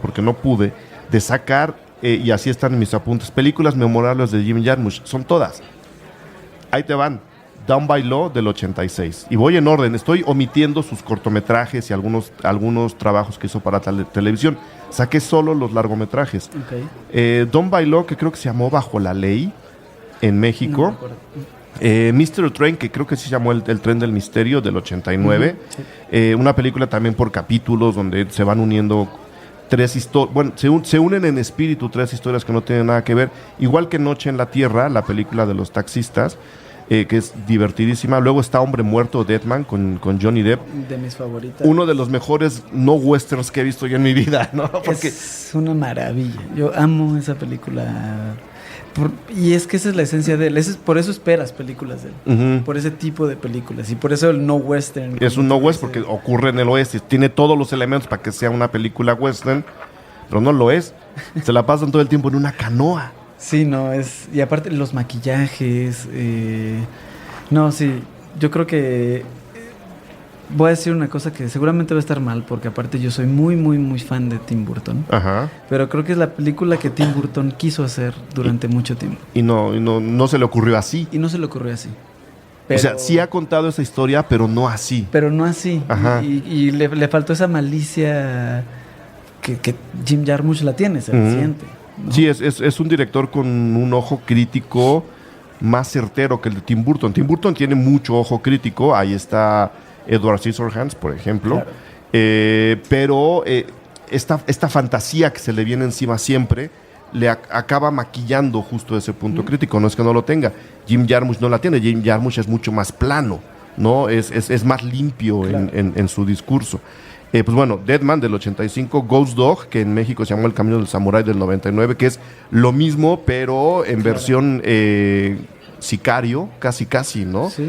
porque no pude, de sacar, y así están en mis apuntes, películas memorables de Jim Jarmusch. Son todas. Ahí te van. Down by Law del 86. Y voy en orden, estoy omitiendo sus cortometrajes y algunos trabajos que hizo para televisión. Saqué solo los largometrajes. Okay. Down by Law, que creo que se llamó Bajo la Ley en México. No Mystery Train, que creo que se llamó el Tren del Misterio del 89. Sí. Una película también por capítulos donde se van uniendo tres historias. Bueno, se unen en espíritu tres historias que no tienen nada que ver. Igual que Noche en la Tierra, la película de los taxistas. Que es divertidísima. Luego está Hombre Muerto, Deadman, con Johnny Depp. De mis favoritas. Uno de los mejores no westerns que he visto yo en mi vida, ¿no? Porque es una maravilla. Yo amo esa película. Y es que esa es la esencia de él. Por eso esperas películas de él. Por ese tipo de películas. Y por eso el no western. Es un no western porque ocurre en el oeste. Tiene todos los elementos para que sea una película western, pero no lo es. Se la pasan todo el tiempo en una canoa. Sí, no, y aparte los maquillajes, no, sí, yo creo que voy a decir una cosa que seguramente va a estar mal, porque aparte yo soy muy, muy, muy fan de Tim Burton. Ajá. Pero creo que es la película que Tim Burton quiso hacer durante mucho tiempo. Y no se le ocurrió así. Y no se le ocurrió así. Pero, o sea, sí ha contado esa historia, pero no así. Pero no así. Ajá. Y le faltó esa malicia que Jim Jarmusch la tiene, se la siente. ¿No? Sí, es un director con un ojo crítico más certero que el de Tim Burton. Tim Burton tiene mucho ojo crítico. Ahí está Edward Scissorhands, por ejemplo. Claro. Pero esta fantasía que se le viene encima siempre le acaba maquillando justo ese punto crítico. No es que no lo tenga. Jim Jarmusch no la tiene. Jim Jarmusch es mucho más plano, ¿no? Es más limpio, claro, en su discurso. Pues bueno, Deadman del 85, Ghost Dog, que en México se llamó El Camino del Samurái del 99, que es lo mismo, pero en versión sicario, casi, ¿no? Sí.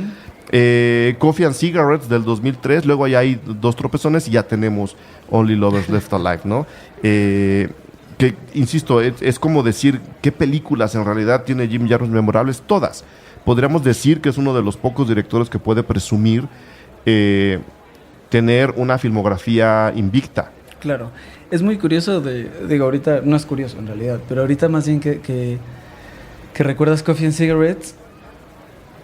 Coffee and Cigarettes del 2003, luego ahí hay dos tropezones y ya tenemos Only Lovers Left Alive, ¿no? Que, insisto, es como decir qué películas en realidad tiene Jim Jarmusch memorables. Todas. Podríamos decir que es uno de los pocos directores que puede presumir tener una filmografía invicta. Claro, es muy curioso digo, ahorita, no es curioso en realidad, pero ahorita más bien que recuerdas Coffee and Cigarettes,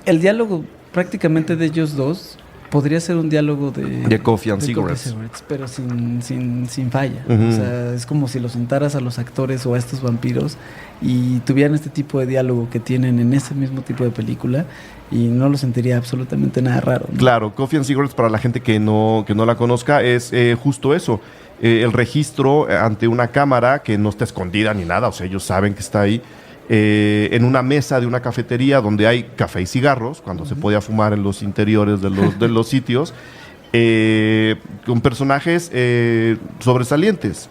el diálogo prácticamente de ellos dos podría ser un diálogo de Coffee and Cigarettes, pero sin falla. O sea, es como si los sentaras a los actores o a estos vampiros y tuvieran este tipo de diálogo que tienen en ese mismo tipo de película y no lo sentiría absolutamente nada raro, ¿no? Claro, Coffee and Cigarettes, para la gente que no la conozca, es justo eso. El registro ante una cámara que no está escondida ni nada, o sea, ellos saben que está ahí, en una mesa de una cafetería donde hay café y cigarros, cuando se podía fumar en los interiores de los sitios, con personajes sobresalientes,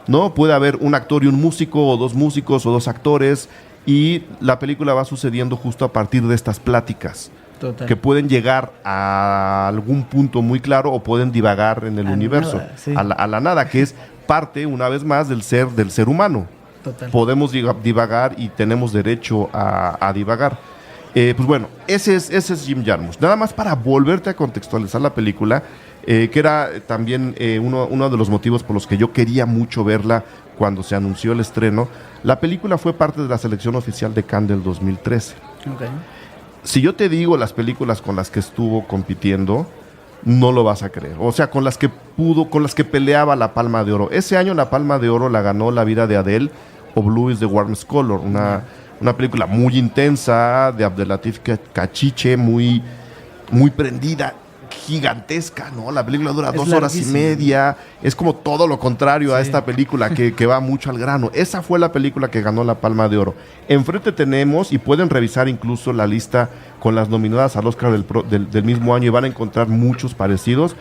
¿no? Puede haber un actor y un músico, o dos músicos, o dos actores, y la película va sucediendo justo a partir de estas pláticas. Total. Que pueden llegar a algún punto muy claro o pueden divagar en el universo, nada, sí. a la nada, que es parte, una vez más, del ser humano. Total. Podemos divagar y tenemos derecho a divagar. Pues bueno, ese es Jim Jarmusch. Nada más para volverte a contextualizar la película, que era también uno de los motivos por los que yo quería mucho verla cuando se anunció el estreno. La película fue parte de la selección oficial de Cannes del 2013. Okay. Si yo te digo las películas con las que estuvo compitiendo, no lo vas a creer. O sea, con las que peleaba la Palma de Oro. Ese año la Palma de Oro la ganó La vida de Adele o Blue is the Warmest Color, una película muy intensa de Abdelatif Cachiche, muy prendida, gigantesca, ¿no? La película dura 2 horas y media. Es como todo lo contrario a esta película que va mucho al grano. Esa fue la película que ganó la Palma de Oro. Enfrente tenemos, y pueden revisar incluso la lista con las nominadas al Oscar del mismo año, y van a encontrar muchos parecidos.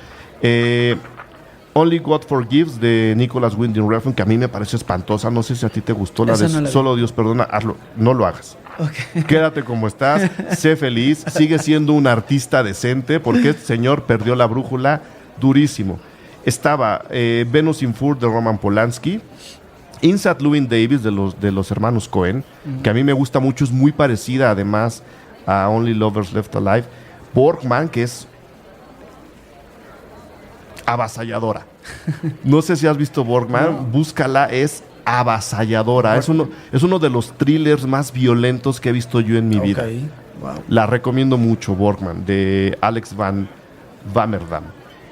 Only God Forgives, de Nicholas Winding Refn, que a mí me pareció espantosa. No sé si a ti te gustó. La de Solo Dios perdona. Hazlo, no lo hagas. Okay. Quédate como estás, sé feliz, sigue siendo un artista decente, porque este señor perdió la brújula durísimo. Estaba Venus in Fur, de Roman Polanski, Inside Llewyn Davis, de los hermanos Coen, que a mí me gusta mucho, es muy parecida además a Only Lovers Left Alive. Borgman, que es avasalladora. No sé si has visto Borgman, búscala, es avasalladora. Es uno de los thrillers más violentos que he visto yo en mi vida. Wow. La recomiendo mucho, Borgman, de Alex Van Vammerdam.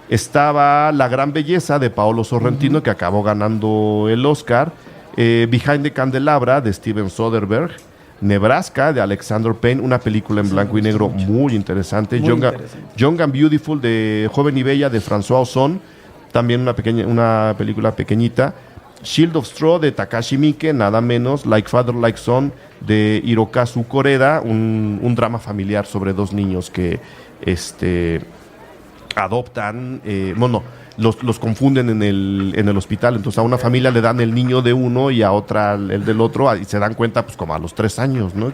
Estaba La gran belleza, de Paolo Sorrentino, que acabó ganando el Oscar. Behind the Candelabra, de Steven Soderbergh. Nebraska, de Alexander Payne, una película en blanco y negro muy interesante. Young and Beautiful, de Joven y Bella, de François Ozon, también una película pequeñita. Shield of Straw, de Takashi Miike, nada menos. Like Father, Like Son, de Hirokazu Koreda, un drama familiar sobre 2 niños que adoptan, los confunden en el hospital. Entonces a una familia le dan el niño de uno y a otra el del otro, y se dan cuenta pues como a los 3 años, ¿no?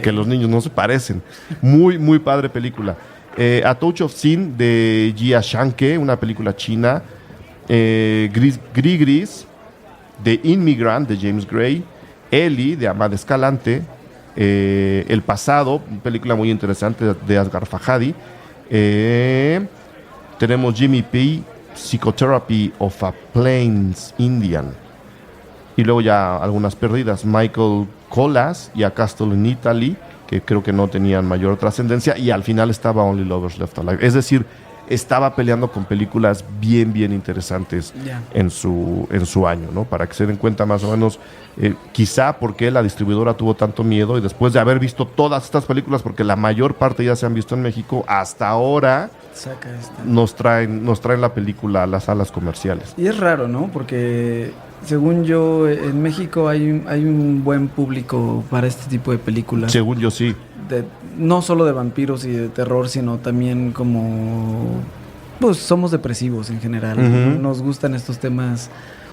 Que los niños no se parecen. Muy, muy padre película. A Touch of Sin, de Jia Shanke, una película china. Gris, de Immigrant, de James Gray. Ellie, de Ahmad Escalante. El pasado, una película muy interesante de Asghar Farhadi. Tenemos Jimmy P., Psychotherapy of a Plains Indian. Y luego ya algunas perdidas. Michael Colas y A Castle in Italy, que creo que no tenían mayor trascendencia. Y al final estaba Only Lovers Left Alive. Es decir, estaba peleando con películas bien, bien interesantes en su año, ¿no? Para que se den cuenta más o menos, quizá porque la distribuidora tuvo tanto miedo, y después de haber visto todas estas películas, porque la mayor parte ya se han visto en México, hasta ahora nos traen la película a las salas comerciales. Y es raro, ¿no? Porque según yo, en México hay un buen público para este tipo de películas. Según yo, sí. No solo de vampiros y de terror, sino también como... Pues somos depresivos en general. Uh-huh. Nos gustan estos temas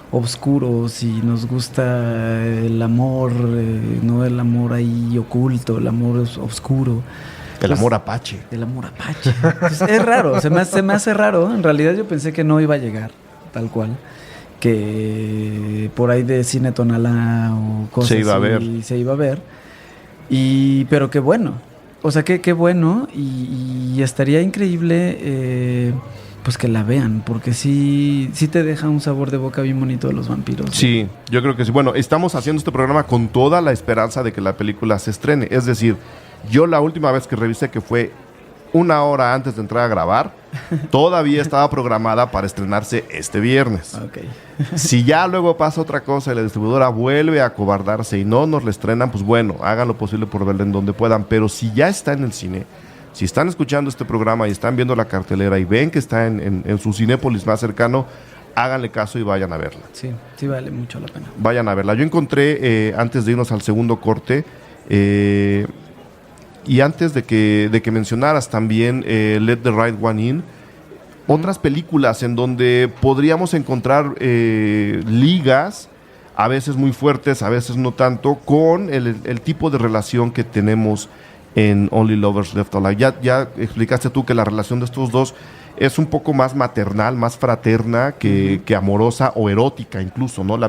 oscuros y nos gusta el amor, no el amor ahí oculto, el amor oscuro. El amor apache. El amor apache. Pues es raro, se me hace raro. En realidad yo pensé que no iba a llegar, tal cual. Que por ahí de cine tonalá o cosas se iba a ver. Pero qué bueno. O sea, qué bueno. Y estaría increíble pues que la vean, porque sí te deja un sabor de boca bien bonito de los vampiros. Sí, yo creo que sí. Bueno, estamos haciendo este programa con toda la esperanza de que la película se estrene. Es decir, yo la última vez que revisé, que fue 1 hora antes de entrar a grabar, todavía estaba programada para estrenarse este viernes. Okay. Si ya luego pasa otra cosa y la distribuidora vuelve a acobardarse y no nos la estrenan, pues bueno, hagan lo posible por verla en donde puedan. Pero si ya está en el cine, si están escuchando este programa y están viendo la cartelera y ven que está en su Cinépolis más cercano, háganle caso y vayan a verla. Sí vale mucho la pena. Vayan a verla. Yo encontré, antes de irnos al segundo corte, y antes de que mencionaras también Let the Right One In, otras películas en donde podríamos encontrar ligas, a veces muy fuertes, a veces no tanto, con el tipo de relación que tenemos en Only Lovers Left Alive. Ya explicaste tú que la relación de estos dos es un poco más maternal, más fraterna que amorosa o erótica incluso, ¿no?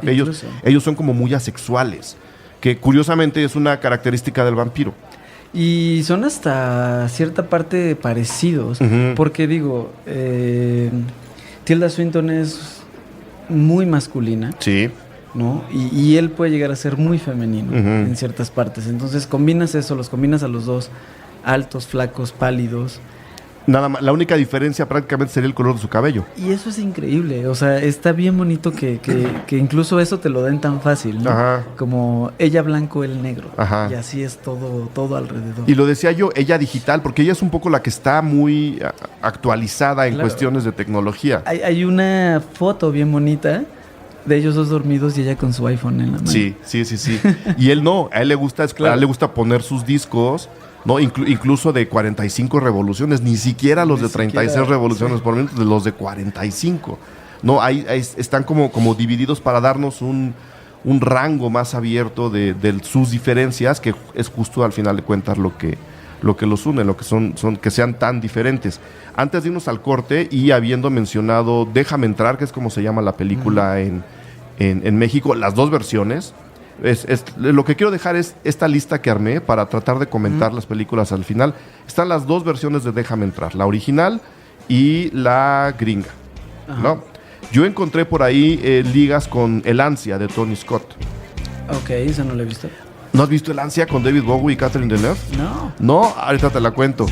Ellos son como muy asexuales, que curiosamente es una característica del vampiro. Y son hasta cierta parte parecidos, uh-huh. Porque digo, Tilda Swinton es muy masculina. Sí. ¿no? Y él puede llegar a ser muy femenino Ujú. en ciertas partes. Entonces combinas eso, los combinas a los dos, altos, flacos, pálidos. Nada más, la única diferencia prácticamente sería el color de su cabello. Y eso es increíble, o sea, está bien bonito que incluso eso te lo den tan fácil, ¿no? Ajá. Como ella blanco, él negro. Ajá. Y así es todo alrededor. Y lo decía yo, ella digital, porque ella es un poco la que está muy actualizada en Claro. cuestiones de tecnología. Hay una foto bien bonita de ellos dos dormidos y ella con su iPhone en la mano. Sí. Y él no, a él le gusta, Claro. a él le gusta poner sus discos, ¿no? Incluso de 45 revoluciones, ni siquiera los Ni de 36 siquiera, revoluciones sí. por minuto, de los de 45. No, ahí están como divididos para darnos un rango más abierto de sus diferencias, que es justo al final de cuentas lo que los une, lo que son que sean tan diferentes. Antes de irnos al corte y habiendo mencionado Déjame entrar, que es como se llama la película en México, las dos versiones. Lo que quiero dejar es esta lista que armé para tratar de comentar las películas al final. Están las dos versiones de Déjame entrar, la original y la gringa, ¿no? Yo encontré por ahí ligas con El Ansia de Tony Scott. Ok, eso no lo he visto. ¿No has visto El Ansia con David Bowie y Catherine Deneuve? No. No, ahorita te la cuento,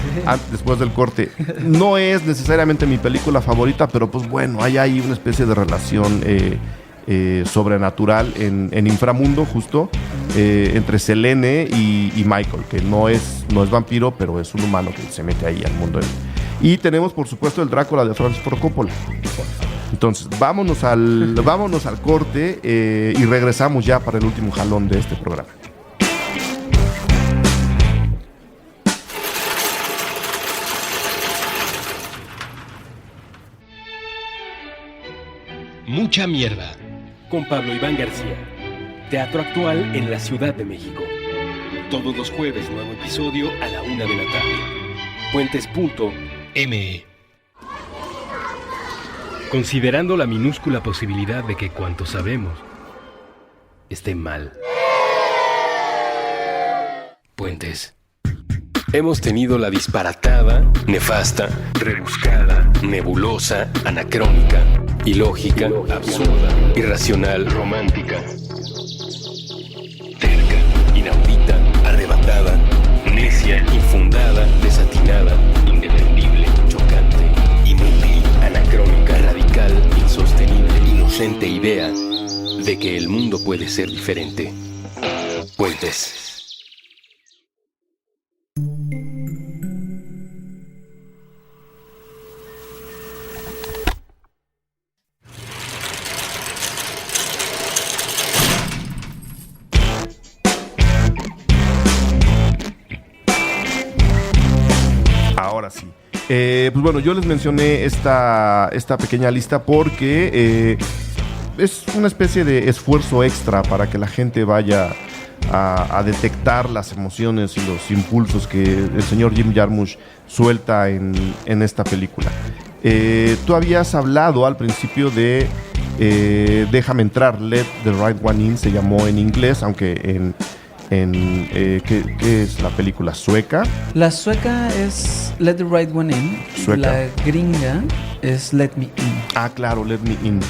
después del corte. No es necesariamente mi película favorita, pero pues bueno, hay ahí una especie de relación sobrenatural en inframundo, justo, entre Selene y Michael, que no es vampiro, pero es un humano que se mete ahí al mundo. Y tenemos, por supuesto, el Drácula de Francis Ford Coppola. Entonces, vámonos al corte y regresamos ya para el último jalón de este programa. Mucha mierda. Con Pablo Iván García. Teatro actual en la Ciudad de México. Todos los jueves, nuevo episodio a la 1 de la tarde. Puentes.me. Considerando la minúscula posibilidad de que cuanto sabemos esté mal. Puentes. Hemos tenido la disparatada, nefasta, rebuscada, nebulosa, anacrónica, ilógica, absurda, irracional, romántica, terca, inaudita, arrebatada, necia, infundada, desatinada, indefendible, chocante, inútil, anacrónica, radical, insostenible, inocente idea de que el mundo puede ser diferente. Puentes. Ahora sí. Pues bueno, yo les mencioné esta pequeña lista porque es una especie de esfuerzo extra para que la gente vaya a detectar las emociones y los impulsos que el señor Jim Jarmusch suelta en esta película. Tú habías hablado al principio de Déjame entrar, Let the Right One In, se llamó en inglés, aunque ¿qué es la película? ¿Sueca? La sueca es Let the Right One In. Sueca. La gringa es Let Me In. Ah, claro, Let Me In.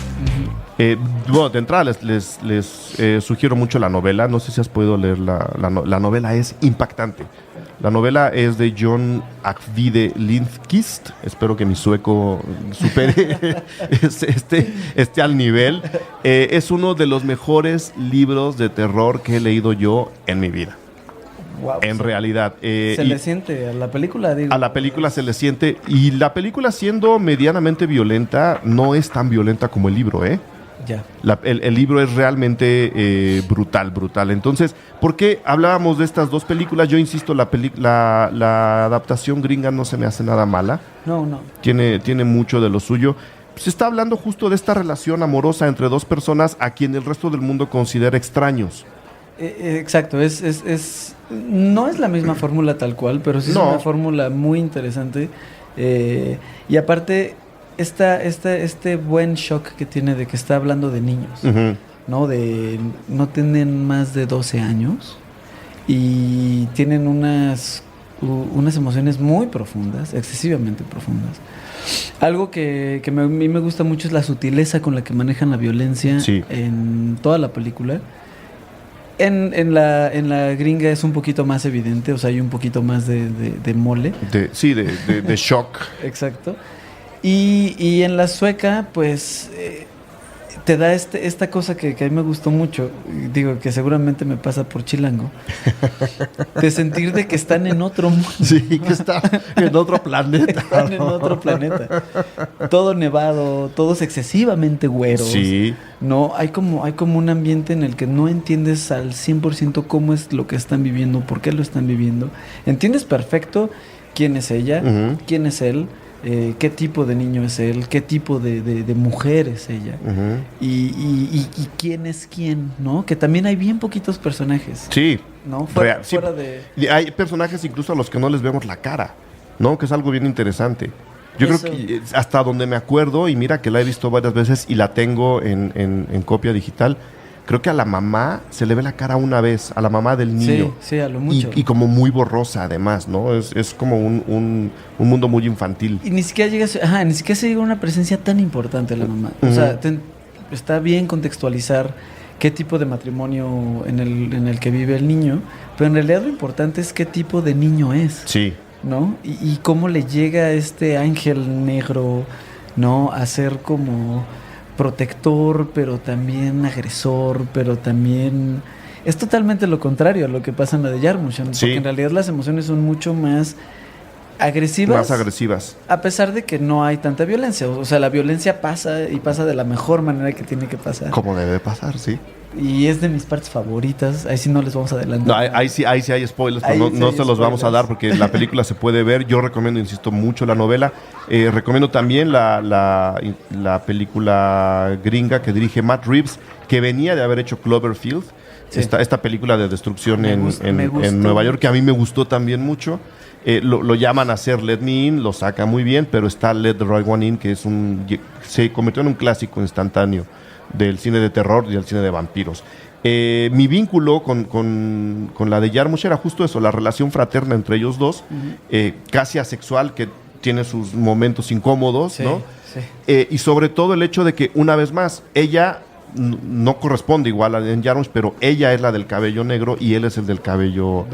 Bueno, de entrada les sugiero mucho la novela. No sé si has podido leer la novela, es impactante. La novela es de John Ajvide Lindqvist. Espero que mi sueco supere esté al nivel. Es uno de los mejores libros de terror que he leído yo en mi vida. Wow, En realidad. se le siente a la película, digo. A la película se le siente. Y la película, siendo medianamente violenta, no es tan violenta como el libro, ¿eh? Ya. El libro es realmente brutal. Entonces, ¿por qué hablábamos de estas dos películas? Yo insisto, la adaptación gringa no se me hace nada mala. No. Tiene mucho de lo suyo. Se está hablando justo de esta relación amorosa entre dos personas a quien el resto del mundo considera extraños. Exacto, no es la misma fórmula tal cual, pero sí es No. una fórmula muy interesante. Y aparte, este buen shock que tiene de que está hablando de niños, Uh-huh. no tienen más de 12 años y tienen unas emociones muy profundas, excesivamente profundas. Algo que a mí me gusta mucho es la sutileza con la que manejan la violencia en toda la película. En la gringa es un poquito más evidente, o sea, hay un poquito más de mole. De shock. Exacto. Y en la sueca, pues, te da esta cosa que a mí me gustó mucho, digo, que seguramente me pasa por chilango, de sentir de que están en otro mundo. Sí, que está en otro planeta. Están en otro planeta. Todo nevado, todos excesivamente güeros. Sí. No, hay como un ambiente en el que no entiendes al 100% cómo es lo que están viviendo, por qué lo están viviendo. Entiendes perfecto quién es ella, quién es él, qué tipo de niño es él, qué tipo de mujer es ella, y quién es quién, ¿no? Que también hay bien poquitos personajes. Sí. ¿No? Fuera sí. de... Hay personajes incluso a los que no les vemos la cara, ¿no? Que es algo bien interesante. Yo creo que hasta donde me acuerdo, y mira que la he visto varias veces y la tengo en copia digital, creo que a la mamá se le ve la cara una vez, a la mamá del niño. Sí, a lo mucho. Y como muy borrosa además, ¿no? Es como un mundo muy infantil. Y ni siquiera se llega a una presencia tan importante la mamá. O sea, está bien contextualizar qué tipo de matrimonio en el que vive el niño, pero en realidad lo importante es qué tipo de niño es. Sí. ¿No? Y cómo le llega este ángel negro, ¿no? A ser como protector, pero también agresor, pero también... Es totalmente lo contrario a lo que pasa en la de Jarmusch, porque en realidad las emociones son mucho más agresivas. Más agresivas. A pesar de que no hay tanta violencia. O sea, la violencia pasa y pasa de la mejor manera que tiene que pasar. Como debe pasar, sí. Y es de mis partes favoritas. Ahí sí no les vamos a adelantar. No, ahí sí hay spoilers, pero no se los vamos a dar porque la película se puede ver. Yo recomiendo, insisto, mucho la novela. Recomiendo también la película gringa que dirige Matt Reeves, que venía de haber hecho Cloverfield. Sí. Esta película de destrucción en Nueva York, que a mí me gustó también mucho. Lo llaman a hacer Let Me In, lo saca muy bien, pero está Let the Right One In, que se convirtió en un clásico instantáneo del cine de terror y del cine de vampiros. Mi vínculo con la de Jarmusch era justo eso, la relación fraterna entre ellos dos, casi asexual, que tiene sus momentos incómodos, ¿no? Sí. Y sobre todo el hecho de que, una vez más, ella no corresponde igual a en Jarmusch, pero ella es la del cabello negro y él es el del cabello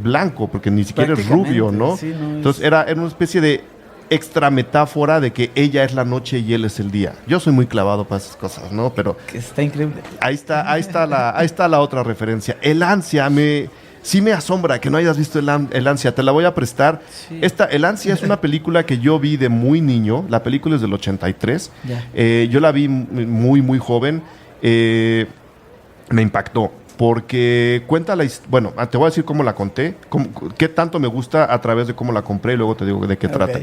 blanco, porque ni siquiera es rubio, ¿no? Sí, entonces era una especie de extra metáfora de que ella es la noche y él es el día. Yo soy muy clavado para esas cosas, ¿no? Pero está increíble. Ahí está la otra referencia. El Ansia sí me asombra que no hayas visto el Ansia. Te la voy a prestar. Sí. El Ansia es una película que yo vi de muy niño. La película es del 83. Yo la vi muy, muy joven. Me impactó. Porque cuenta bueno, te voy a decir cómo la conté, qué tanto me gusta a través de cómo la compré y luego te digo de qué trata.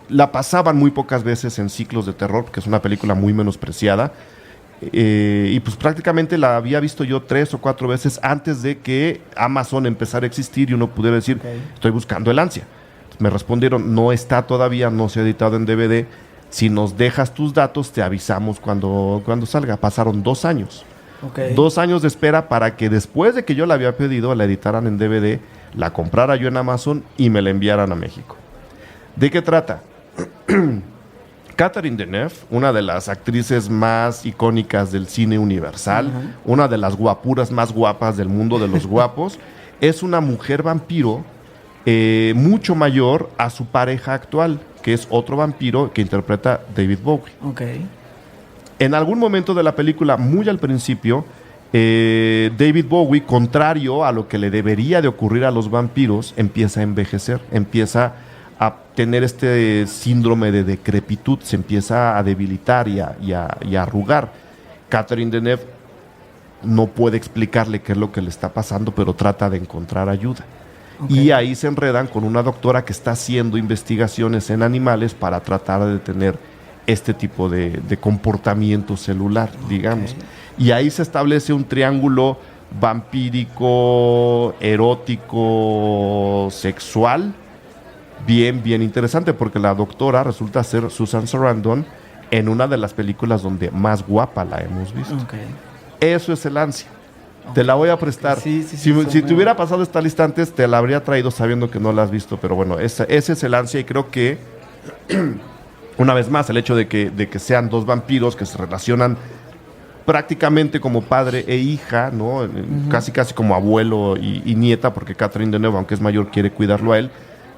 La pasaban muy pocas veces en ciclos de terror, porque es una película muy menospreciada. Y pues prácticamente la había visto yo 3 o 4 veces antes de que Amazon empezara a existir y uno pudiera decir, estoy buscando el Ansia. Entonces me respondieron, no está todavía, no se ha editado en DVD. Si nos dejas tus datos, te avisamos cuando salga. Pasaron 2 años. 2 años de espera para que después de que yo la había pedido, la editaran en DVD, la comprara yo en Amazon y me la enviaran a México. ¿De qué trata? Catherine Deneuve, una de las actrices más icónicas del cine universal, una de las guapuras más guapas del mundo de los guapos, es una mujer vampiro mucho mayor a su pareja actual, que es otro vampiro que interpreta David Bowie. En algún momento de la película, muy al principio, David Bowie, contrario a lo que le debería de ocurrir a los vampiros, empieza a envejecer, empieza a tener este síndrome de decrepitud, se empieza a debilitar y a arrugar. Catherine Deneuve no puede explicarle qué es lo que le está pasando, pero trata de encontrar ayuda. Y ahí se enredan con una doctora que está haciendo investigaciones en animales para tratar de detener este tipo de comportamiento celular, digamos. Y ahí se establece un triángulo vampírico, erótico, sexual, bien interesante, porque la doctora resulta ser Susan Sarandon en una de las películas donde más guapa la hemos visto. Eso es el Ansia. Te la voy a prestar. Sí, sí, sí, si son si te muy- hubiera pasado esta lista antes, te la habría traído sabiendo que no la has visto. Pero bueno, ese es el ansia y creo que, una vez más, el hecho de que sean dos vampiros que se relacionan prácticamente como padre e hija, ¿no? Casi como abuelo y nieta, porque Catherine Deneuve, aunque es mayor, quiere cuidarlo a él.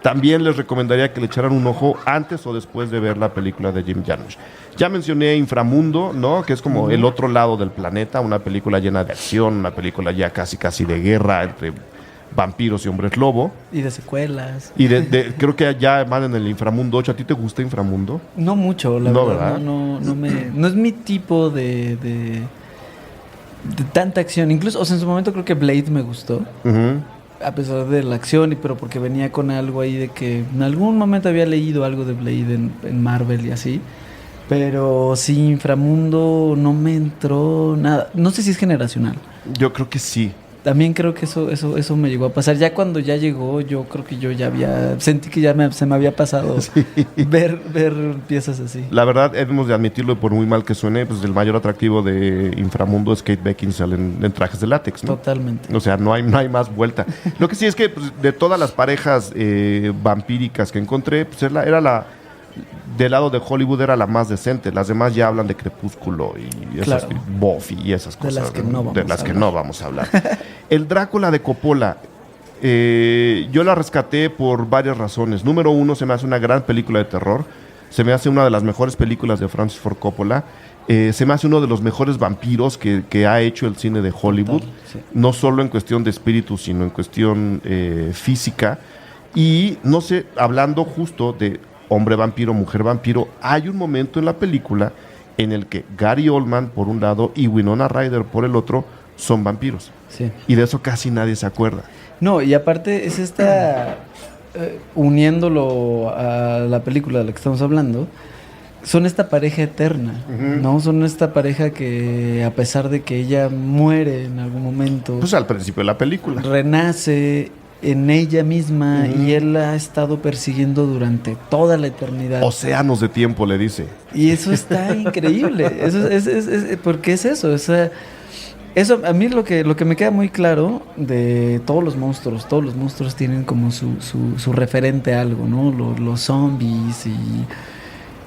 También les recomendaría que le echaran un ojo antes o después de ver la película de Jim Jarmusch. Ya mencioné Inframundo, ¿no? Que es como el otro lado del planeta, una película llena de acción, una película ya casi de guerra entre vampiros y hombres lobo. Y de secuelas. Y creo que ya van en el Inframundo 8. ¿A ti te gusta Inframundo? No mucho, la No, verdad. ¿verdad? No es mi tipo de tanta acción. Incluso, o sea, en su momento creo que Blade me gustó. Ujú. A pesar de la acción, pero porque venía con algo ahí de que en algún momento había leído algo de Blade en Marvel y así. Pero sí, Inframundo no me entró nada. No sé si es generacional. Yo creo que sí. También creo que eso me llegó a pasar. Ya cuando ya llegó, yo creo que yo ya sentí que se me había pasado ver piezas así. La verdad, hemos de admitirlo, y por muy mal que suene, pues el mayor atractivo de Inframundo es Kate Beckinsale en trajes de látex, ¿no? Totalmente. O sea, no hay más vuelta. Lo que sí es que pues, de todas las parejas vampíricas que encontré, pues era la del lado de Hollywood era la más decente. Las demás ya hablan de Crepúsculo y esas, Claro. Buffy y esas De cosas. las que no vamos de las a que hablar. no vamos a hablar. El Drácula de Coppola, yo la rescaté por varias razones. Número uno, se me hace una gran película de terror. Se me hace una de las mejores películas de Francis Ford Coppola. Se me hace uno de los mejores vampiros que ha hecho el cine de Hollywood. Total, sí. No solo en cuestión de espíritu, sino en cuestión física. Y no sé, hablando justo de hombre vampiro, mujer vampiro, hay un momento en la película en el que Gary Oldman por un lado y Winona Ryder por el otro son vampiros. Sí. Y de eso casi nadie se acuerda. No, y aparte es uniéndolo a la película de la que estamos hablando, son esta pareja eterna, ¿no? Son esta pareja que a pesar de que ella muere en algún momento, Pues al principio de la película. renace en ella misma y él la ha estado persiguiendo durante toda la eternidad. Océanos de tiempo, le dice. Y eso está increíble. Eso porque es eso. Eso a mí lo que me queda muy claro de todos los monstruos tienen como su referente a algo, ¿no? Los zombies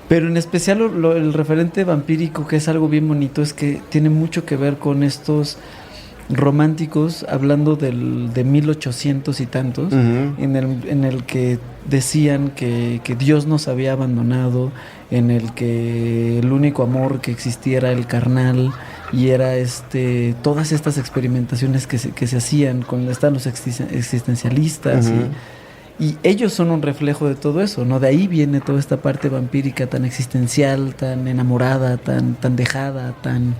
pero en especial el referente vampírico, que es algo bien bonito, es que tiene mucho que ver con estos románticos, hablando de 1800 y tantos, en el que decían que Dios nos había abandonado, en el que el único amor que existía era el carnal, y era todas estas experimentaciones que se hacían con están los existencialistas y ellos son un reflejo de todo eso, ¿no? De ahí viene toda esta parte vampírica tan existencial, tan enamorada, tan dejada, tan...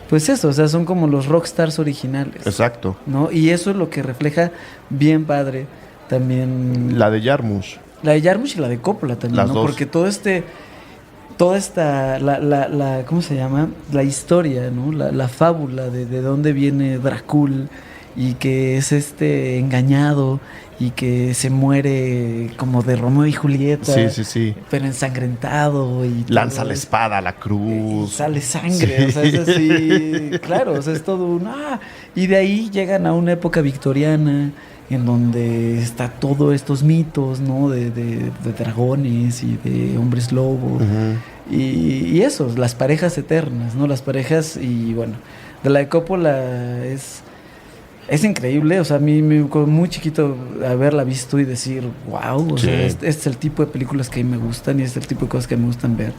Pues eso, o sea, son como los rockstars originales. Exacto. ¿No? Y eso es lo que refleja bien padre también... La de Jarmusch. La de Jarmusch y la de Coppola también, Las ¿no? dos. Porque toda esta, ¿cómo se llama? La historia, ¿no? La fábula de dónde viene Drácula y que es engañado y que se muere como de Romeo y Julieta. Sí. Pero ensangrentado y... Lanza todo la eso. espada a la Y cruz. sale sangre, Sí. o sea, es así, claro, o sea, es todo y de ahí llegan a una época victoriana en donde está todos estos mitos, ¿no? De dragones y de hombres lobos y eso, las parejas eternas, ¿no? Las parejas y bueno, de la de Coppola es increíble, o sea, a mí muy chiquito haberla visto y decir, wow, o Sí. sea, este es el tipo de películas que a mí me gustan y es el tipo de cosas que me gustan ver.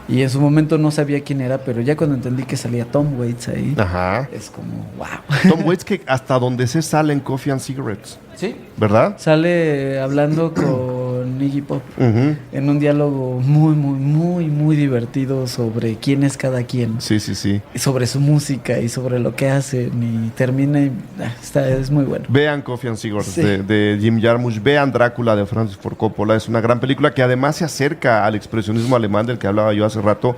Y en su momento no sabía quién era, pero ya cuando entendí que salía Tom Waits ahí, Ajá. es como, wow. Tom Waits, que hasta donde se sale en Coffee and Cigarettes, Sí. ¿verdad? Sale hablando con Iggy Pop Ujú. en un diálogo muy, muy, muy, muy divertido sobre quién es cada quien. Sí. Y sobre su música y sobre lo que hacen y termina y es muy bueno. Vean Coffee and Cigarettes Sí. de Jim Jarmusch. Vean Drácula de Francis Ford Coppola. Es una gran película que además se acerca al expresionismo alemán del que hablaba yo hace rato.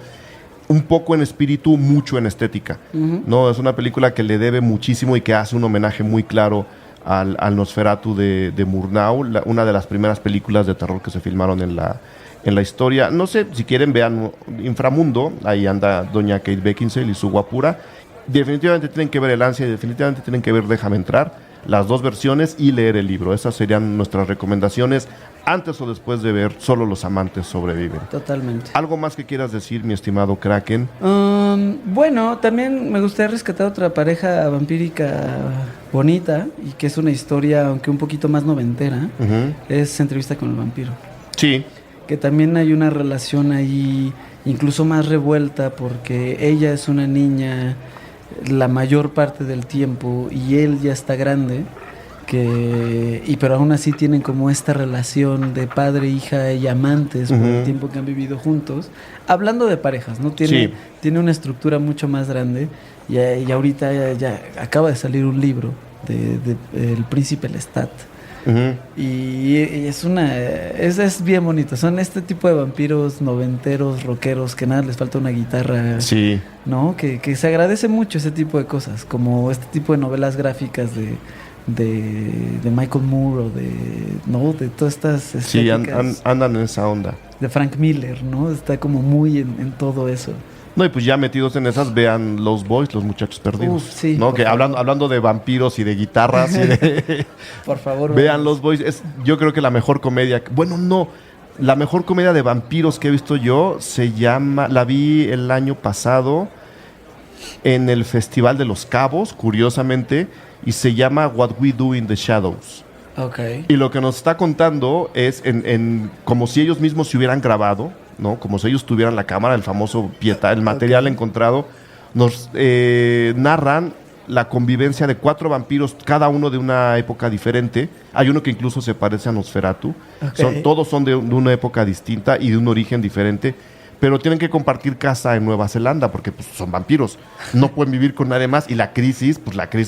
Un poco en espíritu, mucho en estética. No, es una película que le debe muchísimo y que hace un homenaje muy claro al Nosferatu de Murnau, una de las primeras películas de terror que se filmaron en la historia. No sé, si quieren vean Inframundo, ahí anda doña Kate Beckinsale y su guapura. definitivamente tienen que ver El Ansia y definitivamente tienen que ver Déjame Entrar, las dos versiones, y leer el libro. Esas serían nuestras recomendaciones antes o después de ver Solo los amantes sobreviven. Totalmente. ¿Algo más que quieras decir, mi estimado Kraken? Bueno, también me gustaría rescatar otra pareja vampírica bonita y que es una historia, aunque un poquito más noventera, es Entrevista con el vampiro. Sí. Que también hay una relación ahí incluso más revuelta porque ella es una niña la mayor parte del tiempo y él ya está grande, pero aún así tienen como esta relación de padre, hija y amantes por el tiempo que han vivido juntos. Hablando de parejas, ¿no? Tiene una estructura mucho más grande y ahorita ya acaba de salir un libro de El Príncipe Lestat. Y es bien bonito. Son este tipo de vampiros noventeros, rockeros, que nada les falta una guitarra, ¿no? Que se agradece mucho ese tipo de cosas, como este tipo de novelas gráficas de Michael Moore o de todas estas estéticas. Andan en esa onda. De Frank Miller, ¿no? Está como muy en todo eso. No, y pues ya metidos en esas, vean Los Boys, Los Muchachos Perdidos. Sí, ¿no? Que hablando de vampiros y de guitarras. Por favor. Vean Los Boys. Yo creo que la mejor comedia. Bueno, no. La mejor comedia de vampiros que he visto yo se llama. La vi el año pasado en el Festival de Los Cabos, curiosamente. Y se llama What We Do in the Shadows. Okay. Y lo que nos está contando es como si ellos mismos se hubieran grabado, ¿no? Como si ellos tuvieran la cámara, el famoso Pietà, el material encontrado. Nos narran la convivencia de 4 vampiros, cada uno de una época diferente. Hay uno que incluso se parece a Nosferatu. Todos son de una época distinta y de un origen diferente. Pero tienen que compartir casa en Nueva Zelanda porque pues, son vampiros. No pueden vivir con nadie más y la crisis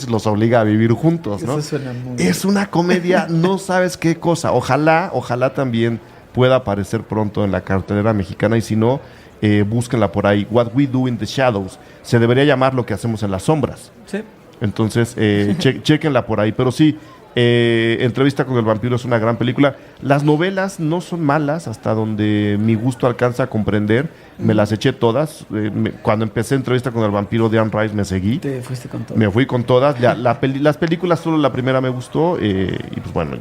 los obliga a vivir juntos, ¿no? Eso suena muy Es una comedia, no sabes qué cosa. Ojalá también pueda aparecer pronto en la cartelera mexicana y si no, búsquenla por ahí. What We Do in the Shadows. Se debería llamar Lo que hacemos en las sombras. Sí. Entonces, chéquenla por ahí. Pero sí, Entrevista con el vampiro es una gran película. Las novelas no son malas hasta donde mi gusto alcanza a comprender. Me las eché todas. Cuando empecé Entrevista con el vampiro de Anne Rice me seguí. Te fuiste con todo. Me fui con todas. Las películas solo la primera me gustó y pues bueno,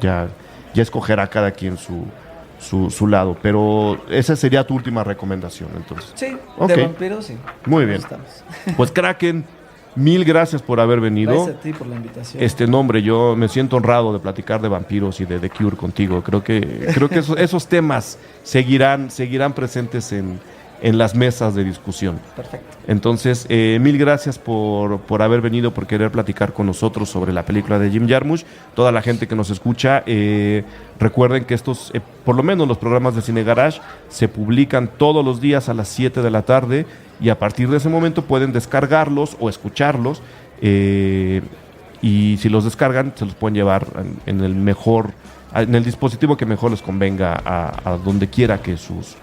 ya escogerá cada quien su lado. Pero esa sería tu última recomendación, entonces. Sí, okay. De vampiros, sí. Muy bien. Pues Kraken, mil gracias por haber venido. Gracias a ti por la invitación. Nombre, yo me siento honrado de platicar de vampiros y de The Cure contigo. Creo que esos temas seguirán presentes en las mesas de discusión. Perfecto. Entonces, mil gracias por haber venido, por querer platicar con nosotros sobre la película de Jim Jarmusch. Toda la gente que nos escucha, recuerden que estos, por lo menos los programas de Cine Garage, se publican todos los días a las 7 de la tarde y a partir de ese momento pueden descargarlos o escucharlos y si los descargan se los pueden llevar en el dispositivo que mejor les convenga a donde quiera que sus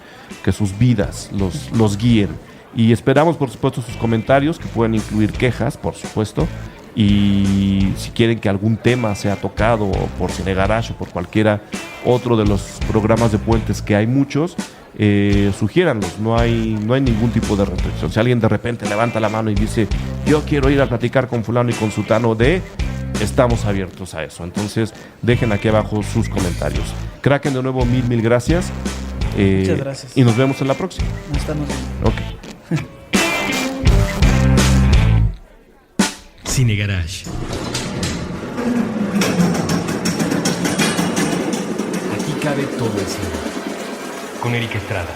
vidas los guíen. Y esperamos, por supuesto, sus comentarios, que pueden incluir quejas, por supuesto. Y si quieren que algún tema sea tocado por Cine Garage o por cualquiera otro de los programas de puentes, que hay muchos, sugiéranlos. No hay ningún tipo de restricción. Si alguien de repente levanta la mano y dice, yo quiero ir a platicar con fulano y con sutano estamos abiertos a eso. Entonces, dejen aquí abajo sus comentarios. Kraken, de nuevo, mil gracias. Muchas gracias. Y nos vemos en la próxima. Nos estamos viendo. Ok. Cine Garage. Aquí cabe todo el cine. Con Eric Estrada.